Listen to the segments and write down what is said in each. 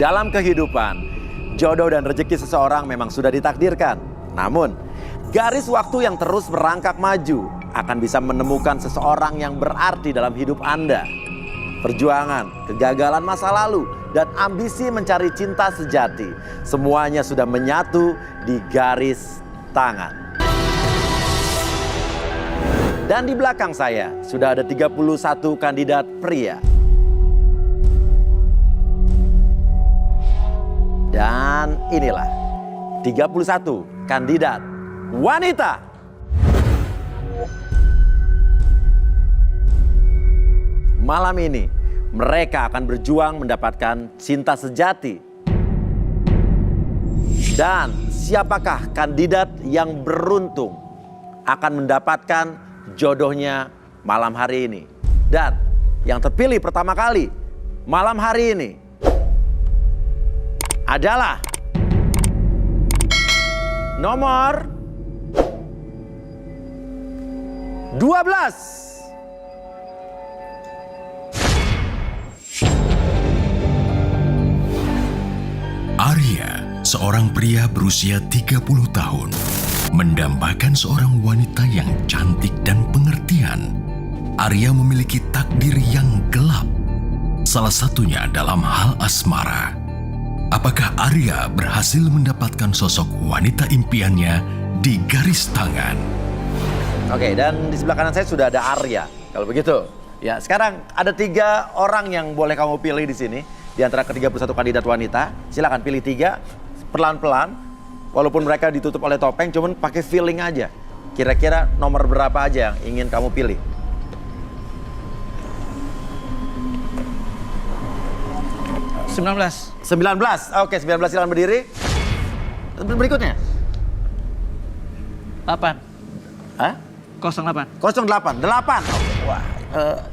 dalam kehidupan, jodoh dan rezeki seseorang memang sudah ditakdirkan. Namun, garis waktu yang terus merangkak maju akan bisa menemukan seseorang yang berarti dalam hidup Anda. Perjuangan, kegagalan masa lalu, dan ambisi mencari cinta sejati, semuanya sudah menyatu di garis tangan. Dan di belakang saya sudah ada 31 kandidat pria. Dan inilah 31 kandidat wanita. Malam ini mereka akan berjuang mendapatkan cinta sejati. Dan siapakah kandidat yang beruntung akan mendapatkan jodohnya malam hari ini? Dan yang terpilih pertama kali malam hari ini adalah nomor 12. Arya, seorang pria berusia 30 tahun, mendambakan seorang wanita yang cantik dan pengertian. Arya memiliki takdir yang gelap, salah satunya dalam hal asmara. Apakah Arya berhasil mendapatkan sosok wanita impiannya di garis tangan? Oke, dan di sebelah kanan saya sudah ada Arya. Kalau begitu, ya sekarang ada 3 orang yang boleh kamu pilih di sini. Di antara ke-31 kandidat wanita, silakan pilih 3 pelan-pelan. Walaupun mereka ditutup oleh topeng, cuman pakai feeling aja. Kira-kira nomor berapa aja yang ingin kamu pilih? 19. 19. Oke, 19 silakan berdiri. Berikutnya. 8. Hah? 08. 08. 8. Oke. Wah,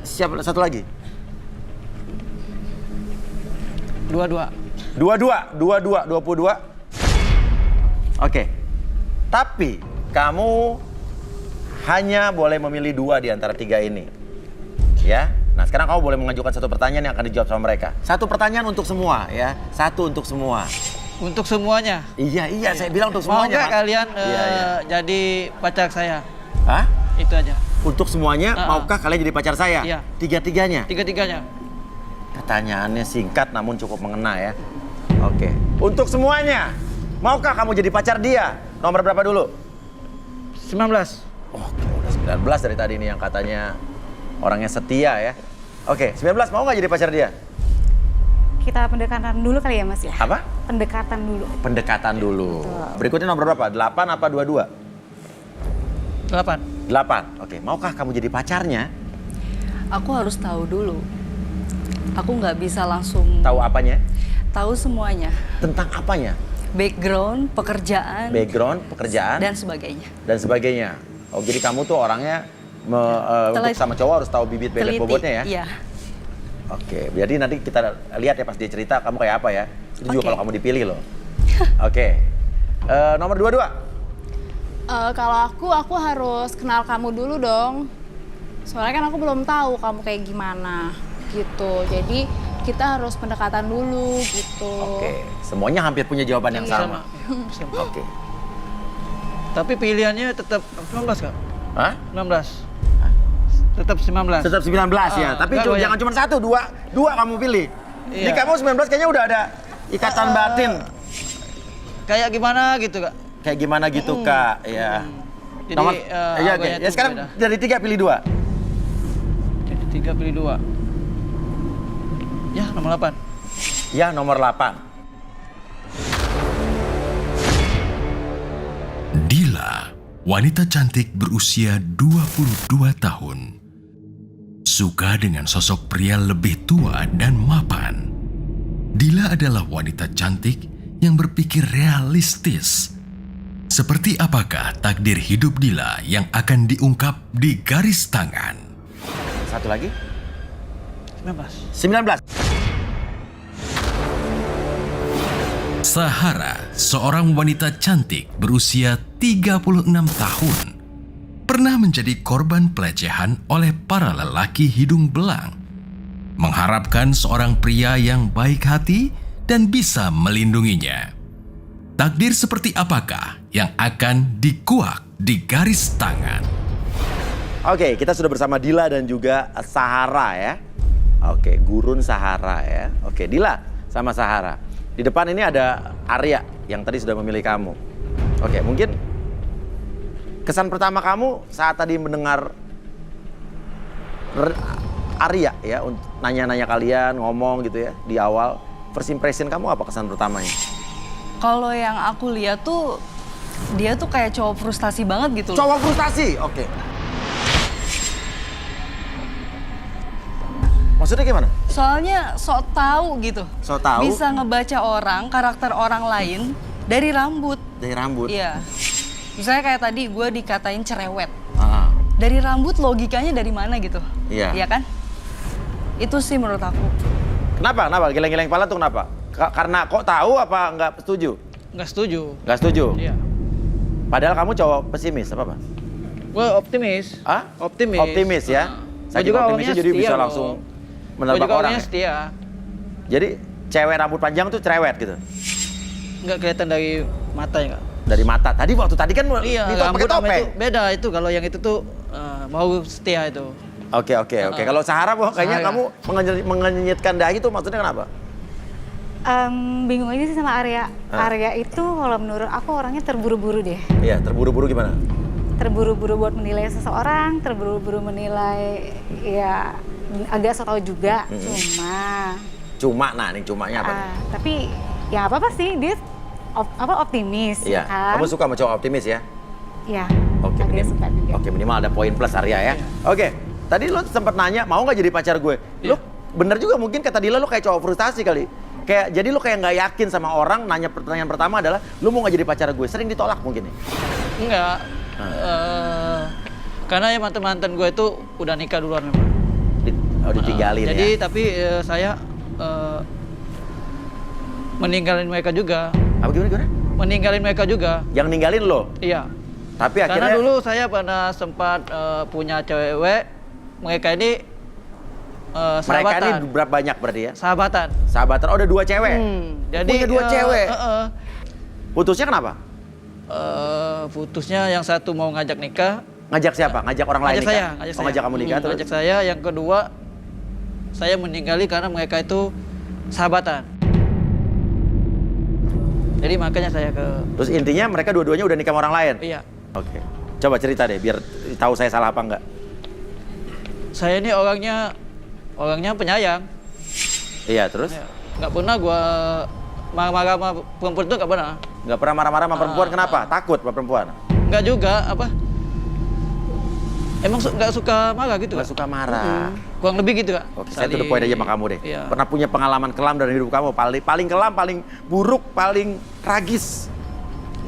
siapa satu lagi? 22. 22. Oke. Tapi kamu hanya boleh memilih 2 di antara 3 ini. Ya. Nah, sekarang kamu boleh mengajukan 1 pertanyaan yang akan dijawab sama mereka. 1 pertanyaan untuk semua ya. 1 untuk semua. Untuk semuanya. Iya, saya bilang untuk Mau semuanya. nggak kalian Iya. jadi pacar saya? Hah? Itu aja. Untuk semuanya, maukah kalian jadi pacar saya? Iya. 3-tiganya? 3-tiganya. Pertanyaannya singkat namun cukup mengena ya. Oke. Untuk semuanya, maukah kamu jadi pacar dia? Nomor berapa dulu? 19. Oke, udah 19 dari tadi nih yang katanya orangnya setia ya. Oke, 19 mau nggak jadi pacar dia? Kita pendekatan dulu kali ya Mas ya? Apa? Pendekatan dulu. Pendekatan dulu. Betul. Berikutnya nomor berapa? 8 apa 22? 8. 8. Oke, maukah kamu jadi pacarnya? Aku harus tahu dulu. Aku nggak bisa langsung Tahu apanya? tahu semuanya. Tentang apanya? Background, pekerjaan, Background, pekerjaan, dan sebagainya. dan sebagainya. Oh, jadi kamu tuh orangnya untuk sama cowok harus tahu bibit bebek Teliti. bobotnya ya? Iya. Oke, jadi nanti kita lihat ya pas dia cerita kamu kayak apa ya. Itu juga Oke. kalau kamu dipilih loh. Oke. Nomor 22. Kalau aku harus kenal kamu dulu dong. Soalnya kan aku belum tahu kamu kayak gimana gitu. Jadi kita harus pendekatan dulu gitu. Oke, semuanya hampir punya jawaban yang sama. Sama. Oke. Tapi pilihannya tetap 19 Kak? Hah? 19. Tetap 19. Tetap 19 ya, tapi enggak jangan cuma 1, 2 kamu pilih. Iya. Di kamu 19 kayaknya udah ada ikatan batin. Kayak gimana gitu Kak? Kayak gimana gitu, Kak? Ya. Jadi Iya, oke. abangnya Ya tuh sekarang beda. dari 3 pilih 2. Jadi 3 pilih 2. Ya, nomor 8. Ya, nomor 8. Dila, wanita cantik berusia 22 tahun. Suka dengan sosok pria lebih tua dan mapan. Dila adalah wanita cantik yang berpikir realistis. Seperti apakah takdir hidup Dila yang akan diungkap di garis tangan? Satu lagi. 19. 19. Sahara, seorang wanita cantik berusia 36 tahun, pernah menjadi korban pelecehan oleh para lelaki hidung belang. Mengharapkan seorang pria yang baik hati dan bisa melindunginya. Takdir seperti apakah yang akan dikuak di garis tangan? Oke, kita sudah bersama Dila dan juga Sahara ya. Oke, Gurun Sahara ya. Oke, Dila sama Sahara. Di depan ini ada Arya yang tadi sudah memilih kamu. Oke, mungkin kesan pertama kamu saat tadi mendengar Arya ya, nanya-nanya kalian, ngomong gitu ya di awal. First impression kamu apa kesan pertamanya? Kalau yang aku lihat tuh, dia tuh kayak cowok frustasi banget gitu loh. Cowok frustasi, oke. Maksudnya gimana? Soalnya sok tahu gitu. Sok tahu? Bisa ngebaca orang, karakter orang lain dari rambut. Dari rambut? Iya. Misalnya kayak tadi gue dikatain cerewet. Ah. Dari rambut logikanya dari mana gitu. Iya. Iya kan? Itu sih menurut aku. Kenapa? Geleng-geleng kepala tuh kenapa? Karena kok tahu apa nggak setuju? Nggak setuju. Nggak setuju? Iya. Padahal kamu cowok pesimis, apa? Gue optimis. Ah? Optimis. Optimis ya? Saya Gua juga juga optimisnya orangnya jadi bisa setia langsung loh. Gue menebak juga orang orangnya ya? setia. Jadi cewek rambut panjang tuh cerewet gitu? Nggak kelihatan dari matanya nggak? Dari mata. Tadi waktu tadi kan Iya, pakai rambut sama topeng. itu beda itu. Kalau yang itu tuh mau setia itu. Oke. Kalau Sahara, kayaknya Sahara. kamu mengenyitkan dahi itu maksudnya kenapa? Bingung aja sih sama Arya. Arya itu kalau menurut aku orangnya terburu-buru deh. Iya, terburu-buru gimana? Terburu-buru buat menilai seseorang, terburu-buru menilai ya agak so tau juga. Cuma, nah nih cumanya apa? Tapi ya apa sih dia optimis Iya, kan? kamu suka sama cowok optimis ya? Iya. Oke, agak suka juga. Oke, minimal ada poin plus Arya ya. Oke, tadi lo sempat nanya mau nggak jadi pacar gue? Lo bener juga mungkin kata Dila lo kayak cowok frustasi kali. Kayak jadi lo kayak nggak yakin sama orang. Nanya pertanyaan pertama adalah lo mau nggak jadi pacar gue? Sering ditolak mungkin ya? Enggak. Karena ya mantan-mantan gue itu udah nikah duluan memang. Ditinggalin Jadi ya? tapi saya meninggalin mereka juga. Apa gimana? Meninggalin mereka juga. Yang ninggalin lo? Iya. Tapi Karena akhirnya dulu saya pernah sempat punya cewek. Mereka ini mereka ini sahabatan. berapa banyak berarti ya? Sahabatan. Sahabatan, oh ada 2 cewek? Jadi Punya 2 cewek? Putusnya kenapa? Putusnya yang satu mau ngajak nikah. Ngajak siapa? Ngajak orang lain Ngajak nikah? saya, ngajak saya. Ngajak kamu nikah terus? Ngajak saya. Yang kedua, saya meninggali karena mereka itu sahabatan. Jadi makanya saya ke... Terus intinya mereka dua-duanya udah nikah sama orang lain? Iya. Oke. Coba cerita deh biar tahu saya salah apa enggak. Saya ini orangnya penyayang. Iya, terus? Ya, nggak pernah gua marah-marah sama perempuan itu nggak pernah. Nggak pernah marah-marah sama perempuan, kenapa? Takut sama perempuan? Nggak juga, apa? Emang nggak suka marah gitu? Nggak suka marah. Kurang lebih gitu, Kak. Oke, saya tuh poin aja sama kamu deh. Iya. Pernah punya pengalaman kelam dalam hidup kamu? Paling kelam, paling buruk, paling tragis?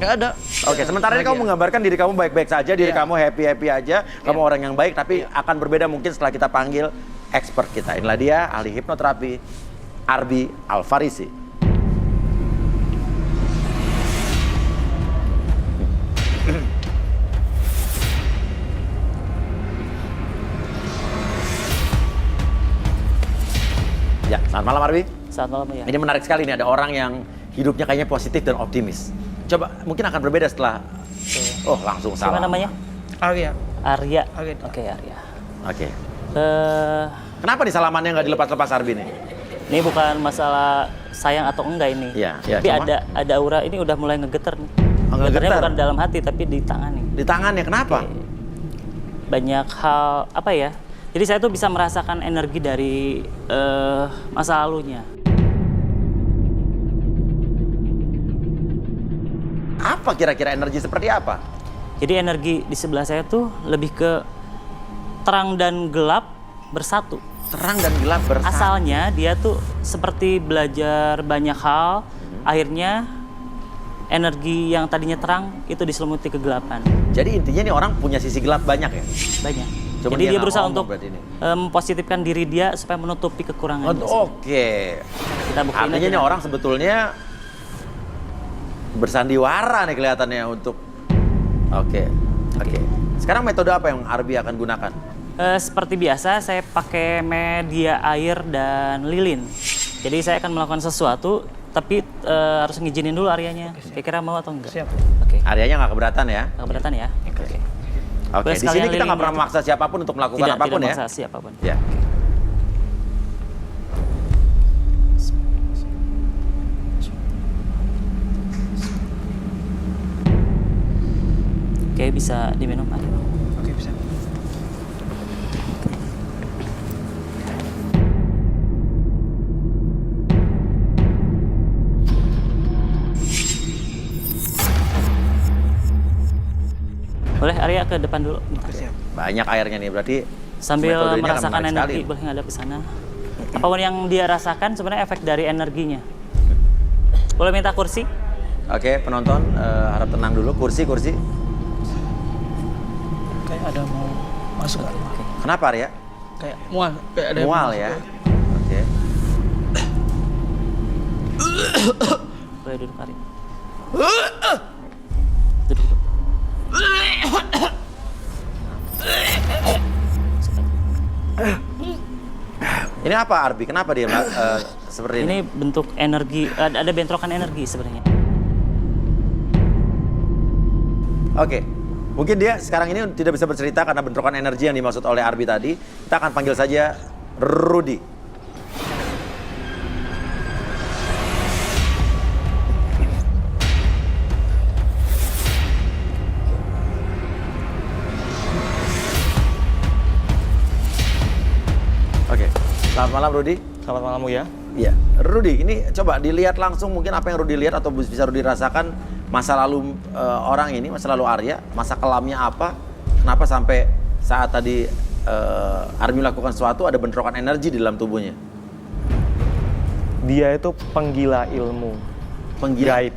Nggak ada. Oke, sementara ini kamu menggambarkan diri kamu baik-baik saja, diri Iya. kamu happy-happy aja, kamu Iya. orang yang baik, tapi akan berbeda mungkin setelah kita panggil expert kita. Inilah dia, ahli hipnoterapi, Arbi Alfarisi. Ya, selamat malam Arbi. Selamat malam ya. Ini menarik sekali nih, ada orang yang hidupnya kayaknya positif dan optimis. Coba, mungkin akan berbeda setelah... Oh, langsung salah. Siapa namanya? Arya. Arya. Arya. Oke, Arya. Oke. Eh, Kenapa nih salamannya nggak dilepas-lepas Arbi nih? ini bukan masalah sayang atau enggak ini. Iya, iya, Tapi cuma- ada aura ini udah mulai ngegeter nih. Oh, Geternya ngegeter? bukan dalam hati tapi di tangan nih. Di tangannya, kenapa? Banyak hal apa ya? Jadi saya tuh bisa merasakan energi dari masa lalunya. Apa kira-kira energi seperti apa? Jadi energi di sebelah saya tuh lebih ke terang dan gelap bersatu. Terang dan gelap bersatu. Asalnya dia tuh seperti belajar banyak hal, akhirnya energi yang tadinya terang itu diselimuti kegelapan. Jadi intinya nih orang punya sisi gelap banyak ya? Banyak. Cuma Jadi dia nggak berusaha ngomong untuk berarti ini. mempositifkan diri dia supaya menutupi kekurangan. Oke. Kita buktiin Artinya aja nih nanti. orang sebetulnya bersandiwara nih kelihatannya untuk... Oke. Sekarang metode apa yang Arbi akan gunakan? Seperti biasa saya pakai media air dan lilin. Jadi saya akan melakukan sesuatu tapi harus ngizinin dulu Aryanya. Kira-kira mau atau enggak? Siap. Oke. Aryanya nggak keberatan ya? Nggak keberatan ya? Oke. Oke, Boleh di sini sekalian kita nggak lilingin pernah aja. memaksa siapapun untuk melakukan Tidak, apapun tidak ya. maksa siapapun. Ya. Oke, bisa diminum Arya. Oke, bisa. Boleh Arya ke depan dulu. Siap. Banyak airnya nih, berarti Sambil metode ini akan merasakan menarik energi, sekali. boleh ngadap ke sana. Apapun yang dia rasakan sebenarnya efek dari energinya. Boleh minta kursi? Oke, penonton harap tenang dulu. Kursi. Kayak ada mau masuk. Kenapa Arya? Kayak mual. Kayak ada yang Mual masuk. ya. Oke. Boleh duduk Arya. Duduk. Ini apa Arbi? Kenapa dia seperti ini? Ini bentuk energi, ada bentrokan energi sebenarnya. Oke. Mungkin dia sekarang ini tidak bisa bercerita karena bentrokan energi yang dimaksud oleh Arbi tadi. Kita akan panggil saja Rudy. Oke. Selamat malam Rudy. Selamat malam ya. Iya, Rudy, ini coba dilihat langsung mungkin apa yang Rudy lihat atau bisa Rudy rasakan masa lalu orang ini, masa lalu Arya, masa kelamnya apa, kenapa sampai saat tadi Armi melakukan sesuatu ada bentrokan energi di dalam tubuhnya. Dia itu penggila ilmu. Penggila. Gaib.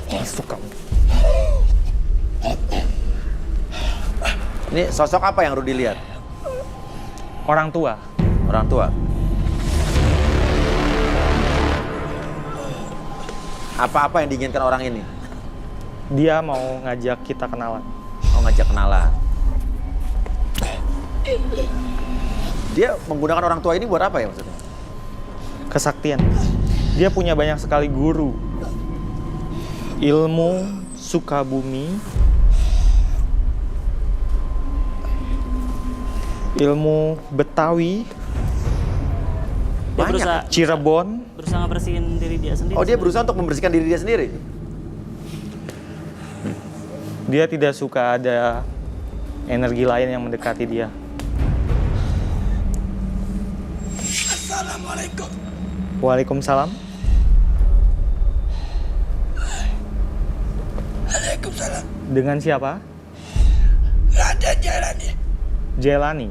Masuk kamu. Ini sosok apa yang Rudy lihat? Orang tua. Orang tua. Apa-apa yang diinginkan orang ini? Dia mau ngajak kita kenalan. Oh, ngajak kenalan. Dia menggunakan orang tua ini buat apa ya maksudnya? Kesaktian. Dia punya banyak sekali guru. Ilmu Sukabumi. Ilmu Betawi. Dia Banyak. berusaha Cirebon. ngebersihin diri dia sendiri. Oh, dia berusaha untuk membersihkan diri dia sendiri. Dia tidak suka ada energi lain yang mendekati dia. Assalamualaikum. Waalaikumsalam. Waalaikumsalam. Dengan siapa? Raden Jailani. Jailani.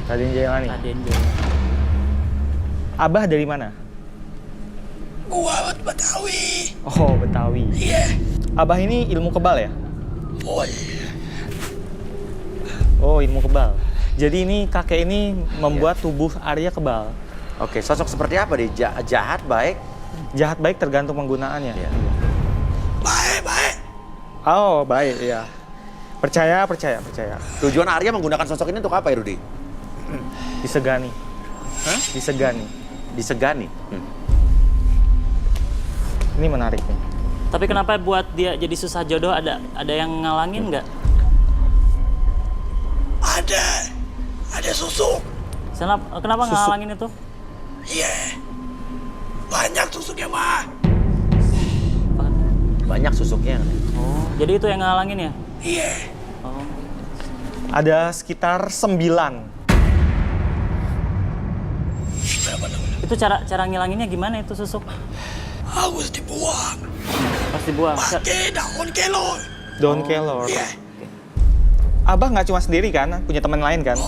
Raden Jailani. Raden Jailani. Abah dari mana? Gua Betawi. Oh, Betawi. Iya. Abah ini ilmu kebal ya? Boy. Oh, ilmu kebal. Jadi ini kakek ini membuat tubuh Arya kebal. Oke, sosok seperti apa dia? Jahat, baik? Jahat baik tergantung penggunaannya. Iya. Baik. Oh, baik ya. Percaya. Tujuan Arya menggunakan sosok ini untuk apa ya, Rudy? Disegani. Hah? Disegani. Disegani. Ini menarik nih. Tapi kenapa buat dia jadi susah jodoh? Ada yang ngalangin nggak? Ada susuk. Kenapa ngalangin itu? Iya. Banyak susuknya mah. Banyak susuknya. Oh, jadi itu yang ngalangin ya? Iya. Oh. Ada sekitar 9. Itu cara ngilanginnya gimana itu susuk? Harus dibuang. Pasti buang. Pakai daun kelor. Daun kelor. Iya. Abah nggak cuma sendiri kan? Punya teman lain kan?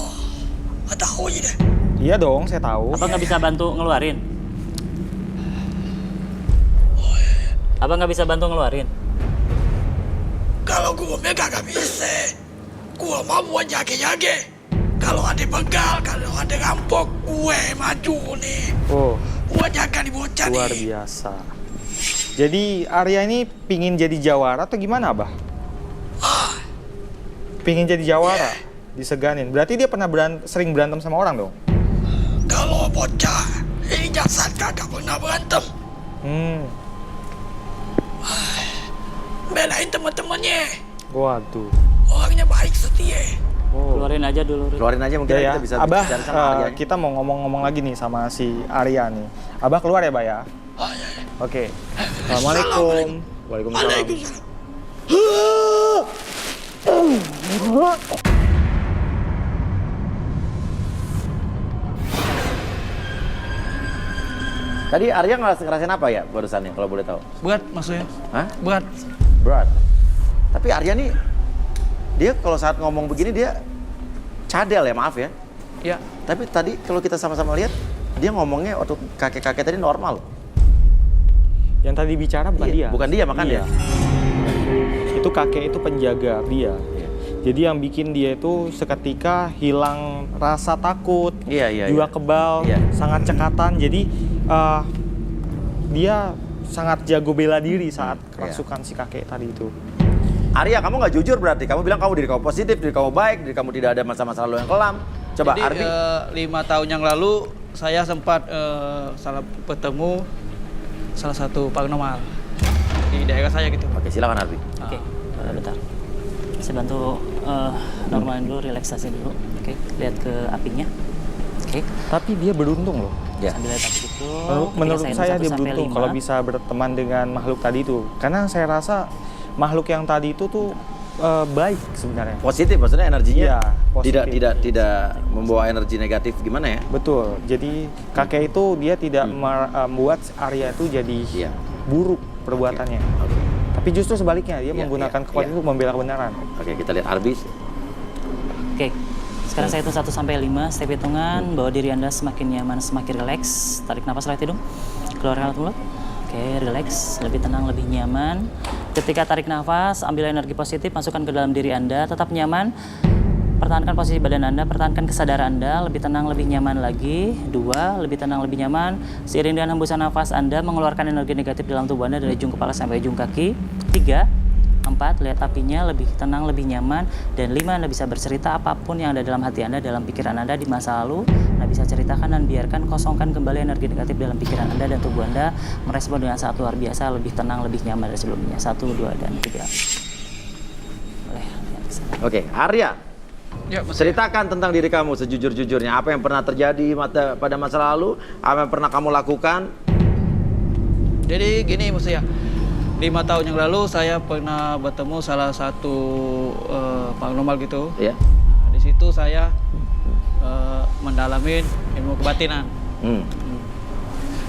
Tahu aja deh. Iya dong, saya tahu. Abang nggak bisa bantu ngeluarin? Abang nggak bisa bantu ngeluarin? Kalau gua megang gak bisa. Gua mau buat jage-jage. Kalau ada begal, kalau ada rampok, gue maju nih. Oh, Gue jaga di bocah luar nih. biasa. Jadi Arya ini pingin jadi jawara atau gimana, Abah? Pingin jadi jawara, diseganin. Berarti dia pernah sering berantem sama orang dong? Kalau bocah, ini jasad kagak pernah berantem. Belain teman-temannya. Waduh. Orangnya baik, setia. Keluarin aja dulu. Keluarin aja mungkin Ya, kita bisa Abah, bicara sama Arya. kita mau ngomong-ngomong lagi nih sama si Arya nih. Abah keluar ya, Bah ya? Oh, iya. Oke. Assalamualaikum. Waalaikumsalam. Waalaikumsalam. Tadi Arya ngerasain apa ya barusannya kalau boleh tahu? Berat maksudnya. Hah? Berat. Berat. Tapi Arya nih, dia kalau saat ngomong begini dia cadel ya, maaf ya. Ya. Tapi tadi kalau kita sama-sama lihat, dia ngomongnya waktu kakek-kakek tadi normal. Yang tadi bicara bukan Iya, dia. bukan dia makanya. Iya. Itu kakek itu penjaga dia. Iya. Jadi yang bikin dia itu seketika hilang rasa takut, Iya. juga kebal, Iya. sangat cekatan. Jadi dia sangat jago bela diri saat kerasukan si kakek tadi itu. Arya, kamu nggak jujur berarti. Kamu bilang kamu diri kamu positif, diri kamu baik, diri kamu tidak ada masa-masa lalu yang kelam. Coba Jadi Arbi. 5 tahun yang lalu saya sempat salah bertemu salah satu paranormal di daerah saya gitu. Oke, silakan Arbi. Oke, bentar. Saya bantu normalin dulu, relaksasi dulu. Oke, lihat ke apinya. Oke, Tapi dia beruntung loh. Ya. sambil lihat api itu. Menurut ketika saya hitung dia 1 sampai beruntung 5. kalau bisa berteman dengan makhluk tadi itu. Karena saya rasa makhluk yang tadi itu tuh baik sebenarnya. Positif maksudnya energinya. Iya, positif. Tidak membawa energi negatif gimana ya? Betul. Jadi kakek itu dia tidak membuat Arya itu jadi Iya. buruk perbuatannya. Oke. Tapi justru sebaliknya dia Iya, menggunakan iya, kekuatan iya. itu membela kebenaran. Oke, kita lihat Arbi. Oke, sekarang saya hitung 1 sampai 5, step hitungan, bawa diri Anda semakin nyaman, semakin rileks. Tarik nafas lewat hidung, keluarkan lewat mulut. Oke, rileks, lebih tenang, lebih nyaman. Ketika tarik nafas, ambil energi positif, masukkan ke dalam diri Anda, tetap nyaman. Pertahankan posisi badan Anda, pertahankan kesadaran Anda, lebih tenang, lebih nyaman lagi. 2, lebih tenang, lebih nyaman. Seiring dengan hembusan nafas Anda, mengeluarkan energi negatif dalam tubuh Anda dari ujung kepala sampai ujung kaki. 3, 4, lihat apinya, lebih tenang, lebih nyaman. Dan 5, Anda bisa bercerita apapun yang ada dalam hati Anda, dalam pikiran Anda di masa lalu. Anda bisa ceritakan dan biarkan kosongkan kembali energi negatif dalam pikiran Anda dan tubuh Anda merespon dengan sangat luar biasa, lebih tenang, lebih nyaman dari sebelumnya. 1, 2, dan 3. Boleh lihat ke sana. Oke, Arya. Ya, Mas. Ceritakan tentang diri kamu sejujur-jujurnya. Apa yang pernah terjadi pada masa lalu? Apa yang pernah kamu lakukan? Jadi gini Mas ya. 5 tahun yang lalu saya pernah bertemu salah satu paranormal gitu. Ya. Nah, di situ saya mendalamin ilmu kebatinan.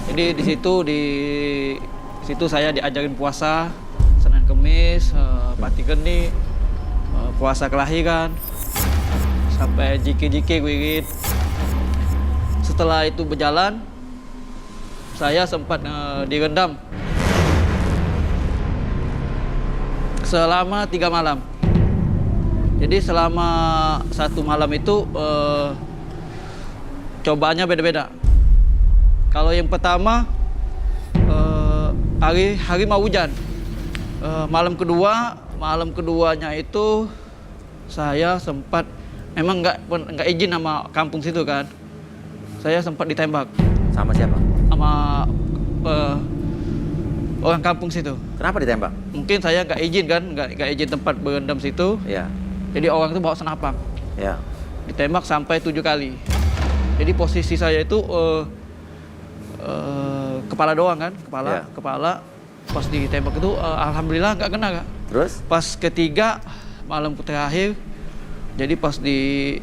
Jadi di situ saya diajarin puasa Senin Kemis, pati geni, puasa kelahiran, sampai jiki-jiki wirid. Setelah itu berjalan, saya sempat direndam selama 3 malam. Jadi selama 1 malam itu cobaannya beda-beda. Kalau yang pertama hari mau hujan. Malam keduanya itu saya sempat emang nggak izin sama kampung situ kan. Saya sempat ditembak Sama siapa? sama orang kampung situ. Kenapa ditembak? Mungkin saya nggak izin kan, nggak izin tempat berendam situ. Ya. Jadi orang itu bawa senapang. Ya. Ditembak sampai 7 kali. Jadi posisi saya itu kepala doang kan, Ya. kepala. Pas ditembak itu alhamdulillah nggak kena Kak. Terus? Pas ketiga malam terakhir, jadi pas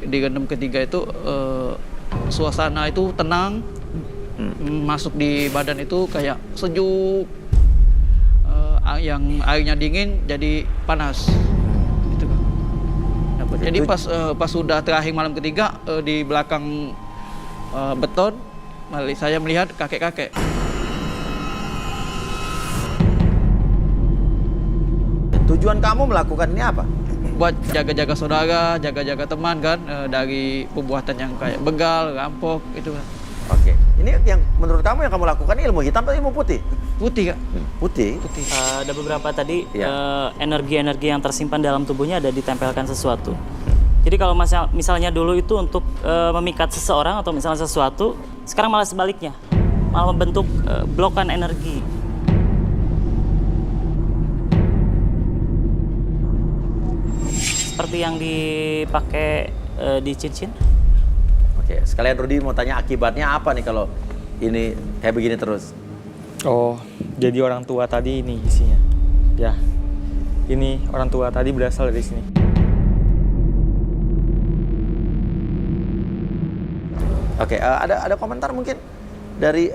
direndam ketiga itu suasana itu tenang, masuk di badan itu kayak sejuk, yang airnya dingin jadi panas, gitu Kak. Jadi pas sudah terakhir malam ketiga di belakang beton, saya melihat kakek-kakek. Tujuan kamu melakukan ini apa? Buat jaga-jaga saudara, jaga-jaga teman kan, dari perbuatan yang kayak begal, rampok itu kan. Oke. Ini yang menurut kamu yang kamu lakukan ilmu hitam atau ilmu putih? Putih, Kak. Putih. Putih. Ada beberapa tadi Iya. energi-energi yang tersimpan dalam tubuhnya ada ditempelkan sesuatu. Jadi kalau misalnya dulu itu untuk memikat seseorang atau misalnya sesuatu, sekarang malah sebaliknya, malah membentuk blokan energi. Seperti yang dipakai di cincin. Oke, sekalian Rudi mau tanya akibatnya apa nih kalau ini kayak begini terus? Oh, jadi orang tua tadi ini isinya. Ya, ini orang tua tadi berasal dari sini. Oke, ada komentar mungkin dari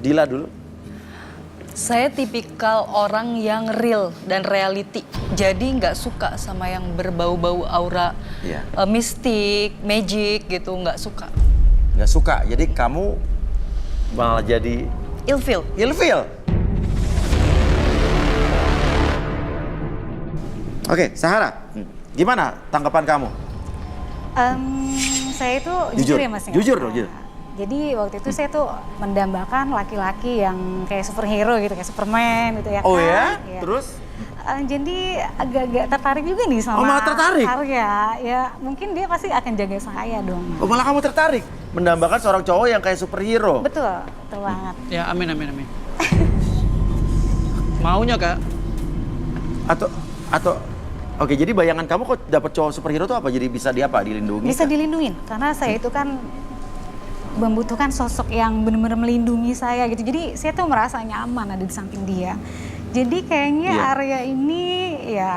Dila dulu. Saya tipikal orang yang real dan reality. Jadi nggak suka sama yang berbau-bau aura Iya. mistik, magic gitu, nggak suka. Nggak suka, jadi kamu malah jadi Ilfeel. ilfil. Oke, Sahara, gimana tanggapan kamu? Saya itu Jujur. jujur ya Mas. Jujur dong, jujur. Jadi waktu itu saya tuh mendambakan laki-laki yang kayak superhero gitu, kayak Superman gitu ya kan. Oh ya? Iya. Terus? Jadi agak-agak tertarik juga nih sama Oh, malah tertarik? Arya. Ya mungkin dia pasti akan jaga saya dong. Oh, malah kamu tertarik mendambakan seorang cowok yang kayak superhero. Betul, betul banget. Ya, amin. Maunya, Kak. Atau oke, jadi bayangan kamu kok dapet cowok superhero tuh apa? Jadi bisa dilindungi? Bisa kah? dilindungin karena saya itu kan membutuhkan sosok yang benar-benar melindungi saya gitu. Jadi saya tuh merasa nyaman ada di samping dia. Jadi kayaknya Iya. Arya ini ya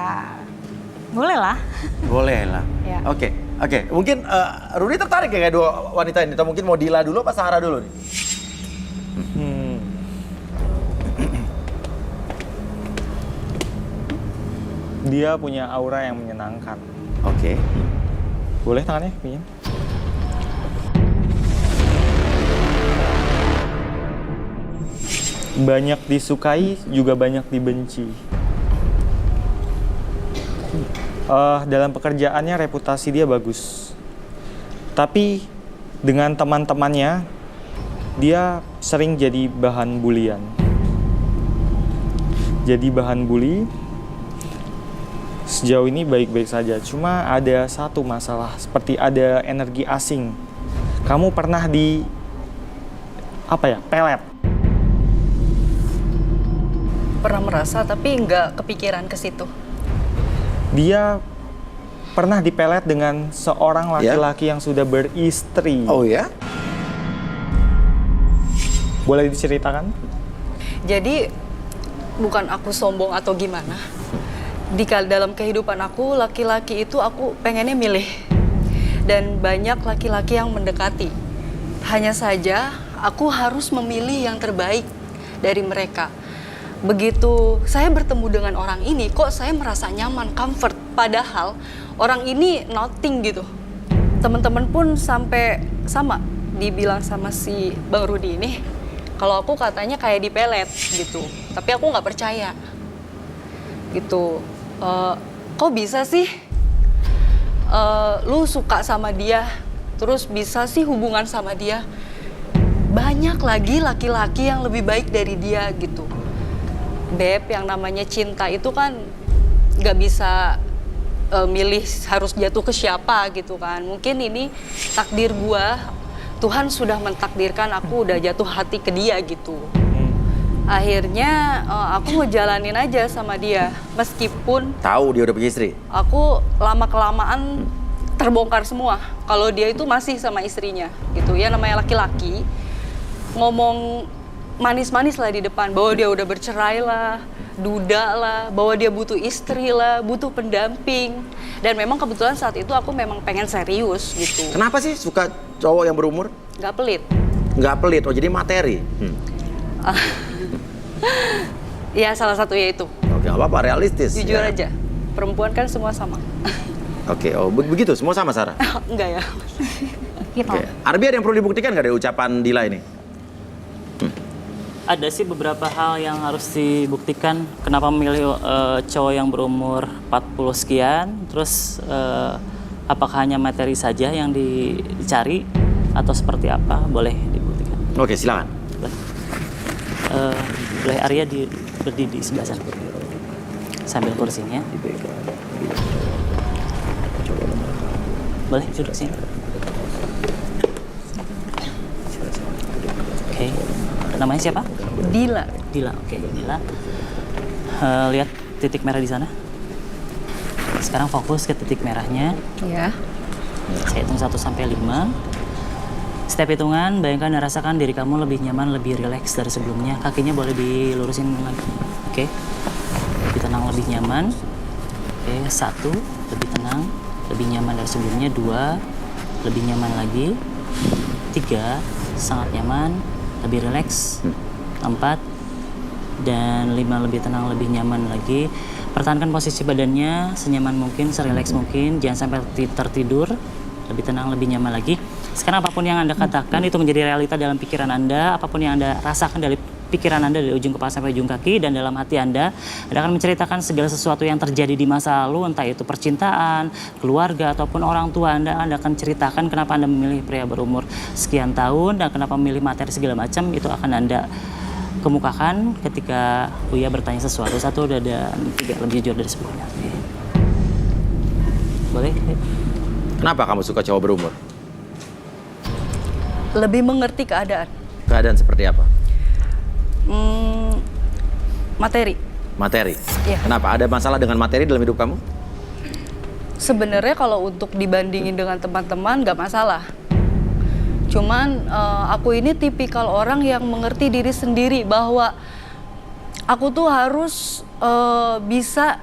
boleh lah. Boleh lah. Ya. Oke. Mungkin Rudi tertarik ya kayak dua wanita ini? Atau mungkin mau Dila dulu apa Sahara dulu nih? Dia punya aura yang menyenangkan. Oke. Boleh tangannya, pinjam? Banyak disukai, juga banyak dibenci. Dalam pekerjaannya reputasi dia bagus. Tapi dengan teman-temannya, dia sering jadi bahan bulian. Jadi bahan bully, sejauh ini baik-baik saja. Cuma ada satu masalah, seperti ada energi asing. Kamu pernah pelet? Pernah merasa tapi nggak kepikiran ke situ. Dia pernah dipelet dengan seorang laki-laki yang sudah beristri. Oh ya? Boleh diceritakan? Jadi bukan aku sombong atau gimana. Dalam kehidupan aku, laki-laki itu aku pengennya milih. Dan banyak laki-laki yang mendekati. Hanya saja aku harus memilih yang terbaik dari mereka. Begitu saya bertemu dengan orang ini, kok saya merasa nyaman, comfort. Padahal orang ini nothing gitu. Teman-teman pun sampai sama dibilang sama si Bang Rudi ini, kalau aku katanya kayak dipelet gitu. Tapi aku nggak percaya gitu. Kok bisa sih lu suka sama dia, terus bisa sih hubungan sama dia? Banyak lagi laki-laki yang lebih baik dari dia gitu. Beb, yang namanya cinta itu kan nggak bisa milih harus jatuh ke siapa gitu kan. Mungkin ini takdir gua, Tuhan sudah mentakdirkan aku udah jatuh hati ke dia gitu. Akhirnya aku ngejalanin aja sama dia, meskipun Tahu dia udah punya istri? aku lama-kelamaan terbongkar semua. Kalau dia itu masih sama istrinya gitu. Ya namanya laki-laki, ngomong manis-manis lah di depan, bahwa dia udah bercerai lah, duda lah, bahwa dia butuh istri lah, butuh pendamping. Dan memang kebetulan saat itu aku memang pengen serius gitu. Kenapa sih suka cowok yang berumur? Gak pelit. Nggak pelit, oh jadi materi. Ya salah satunya itu. Oke, nggak apa-apa, realistis. Jujur ya. aja, perempuan kan semua sama. Oke, oh begitu, semua sama Sarah? Enggak ya. Gitu. Oke. Arbi ada yang perlu dibuktikan nggak dari ucapan Dila ini? Ada sih beberapa hal yang harus dibuktikan. Kenapa memilih cowok yang berumur 40 sekian, terus apakah hanya materi saja yang dicari, atau seperti apa, boleh dibuktikan. Oke, silakan. Boleh Arya berdiri di sebelah sana. Sambil kursinya. Boleh duduk sini. Oke. Namanya siapa? Dila. Dila. Oke, Dila. Lihat titik merah di sana. Sekarang fokus ke titik merahnya. Ya. Saya hitung 1 sampai 5. Setiap hitungan, bayangkan dan rasakan diri kamu lebih nyaman, lebih rileks dari sebelumnya. Kakinya boleh dilurusin lagi. Oke. Lebih tenang, lebih nyaman. Oke, 1, lebih tenang, lebih nyaman dari sebelumnya. 2, lebih nyaman lagi. 3, sangat nyaman, lebih rileks. 4, dan 5, lebih tenang, lebih nyaman lagi. Pertahankan posisi badannya senyaman mungkin, serileks mungkin. Jangan sampai tertidur. Lebih tenang, lebih nyaman lagi. Sekarang apapun yang Anda katakan itu menjadi realita dalam pikiran Anda. Apapun yang Anda rasakan dari pikiran Anda dari ujung kepala sampai ujung kaki dan dalam hati Anda akan menceritakan segala sesuatu yang terjadi di masa lalu, entah itu percintaan, keluarga, ataupun orang tua Anda. Anda akan ceritakan kenapa Anda memilih pria berumur sekian tahun dan kenapa memilih materi segala macam. Itu akan Anda kemukakan ketika Buya bertanya sesuatu. 1, 2, dan 3, lebih jujur dari sebelumnya. Oke. Boleh? Kenapa kamu suka cowok berumur? Lebih mengerti keadaan. Keadaan seperti apa? Materi. Materi? Iya. Kenapa? Ada masalah dengan materi dalam hidup kamu? Sebenarnya kalau untuk dibandingin dengan teman-teman nggak masalah. Cuman aku ini tipikal orang yang mengerti diri sendiri bahwa aku tuh harus bisa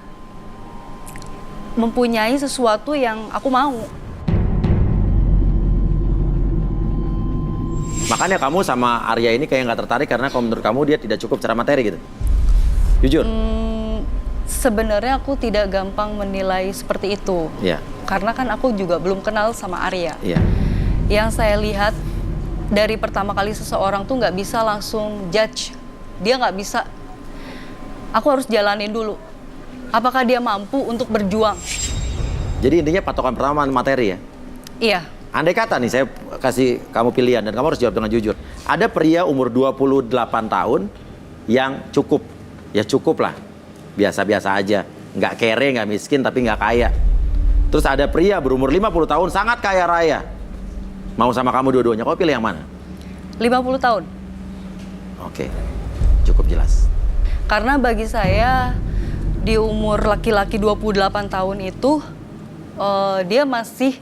mempunyai sesuatu yang aku mau. Makanya kamu sama Arya ini kayak nggak tertarik karena kalau menurut kamu dia tidak cukup secara materi gitu? Jujur? Sebenarnya aku tidak gampang menilai seperti itu. Iya. Karena kan aku juga belum kenal sama Arya. Iya. Yang saya lihat dari pertama kali seseorang tuh nggak bisa langsung judge. Dia nggak bisa. Aku harus jalanin dulu. Apakah dia mampu untuk berjuang? Jadi intinya patokan pertama materi ya? Iya. Andai kata nih saya kasih kamu pilihan dan kamu harus jawab dengan jujur. Ada pria umur 28 tahun yang cukup. Ya cukup lah. Biasa-biasa aja. Nggak kere, nggak miskin, tapi nggak kaya. Terus ada pria berumur 50 tahun sangat kaya raya. Mau sama kamu dua-duanya, kau pilih yang mana? 50 tahun. Oke, cukup jelas. Karena bagi saya di umur laki-laki 28 tahun itu dia masih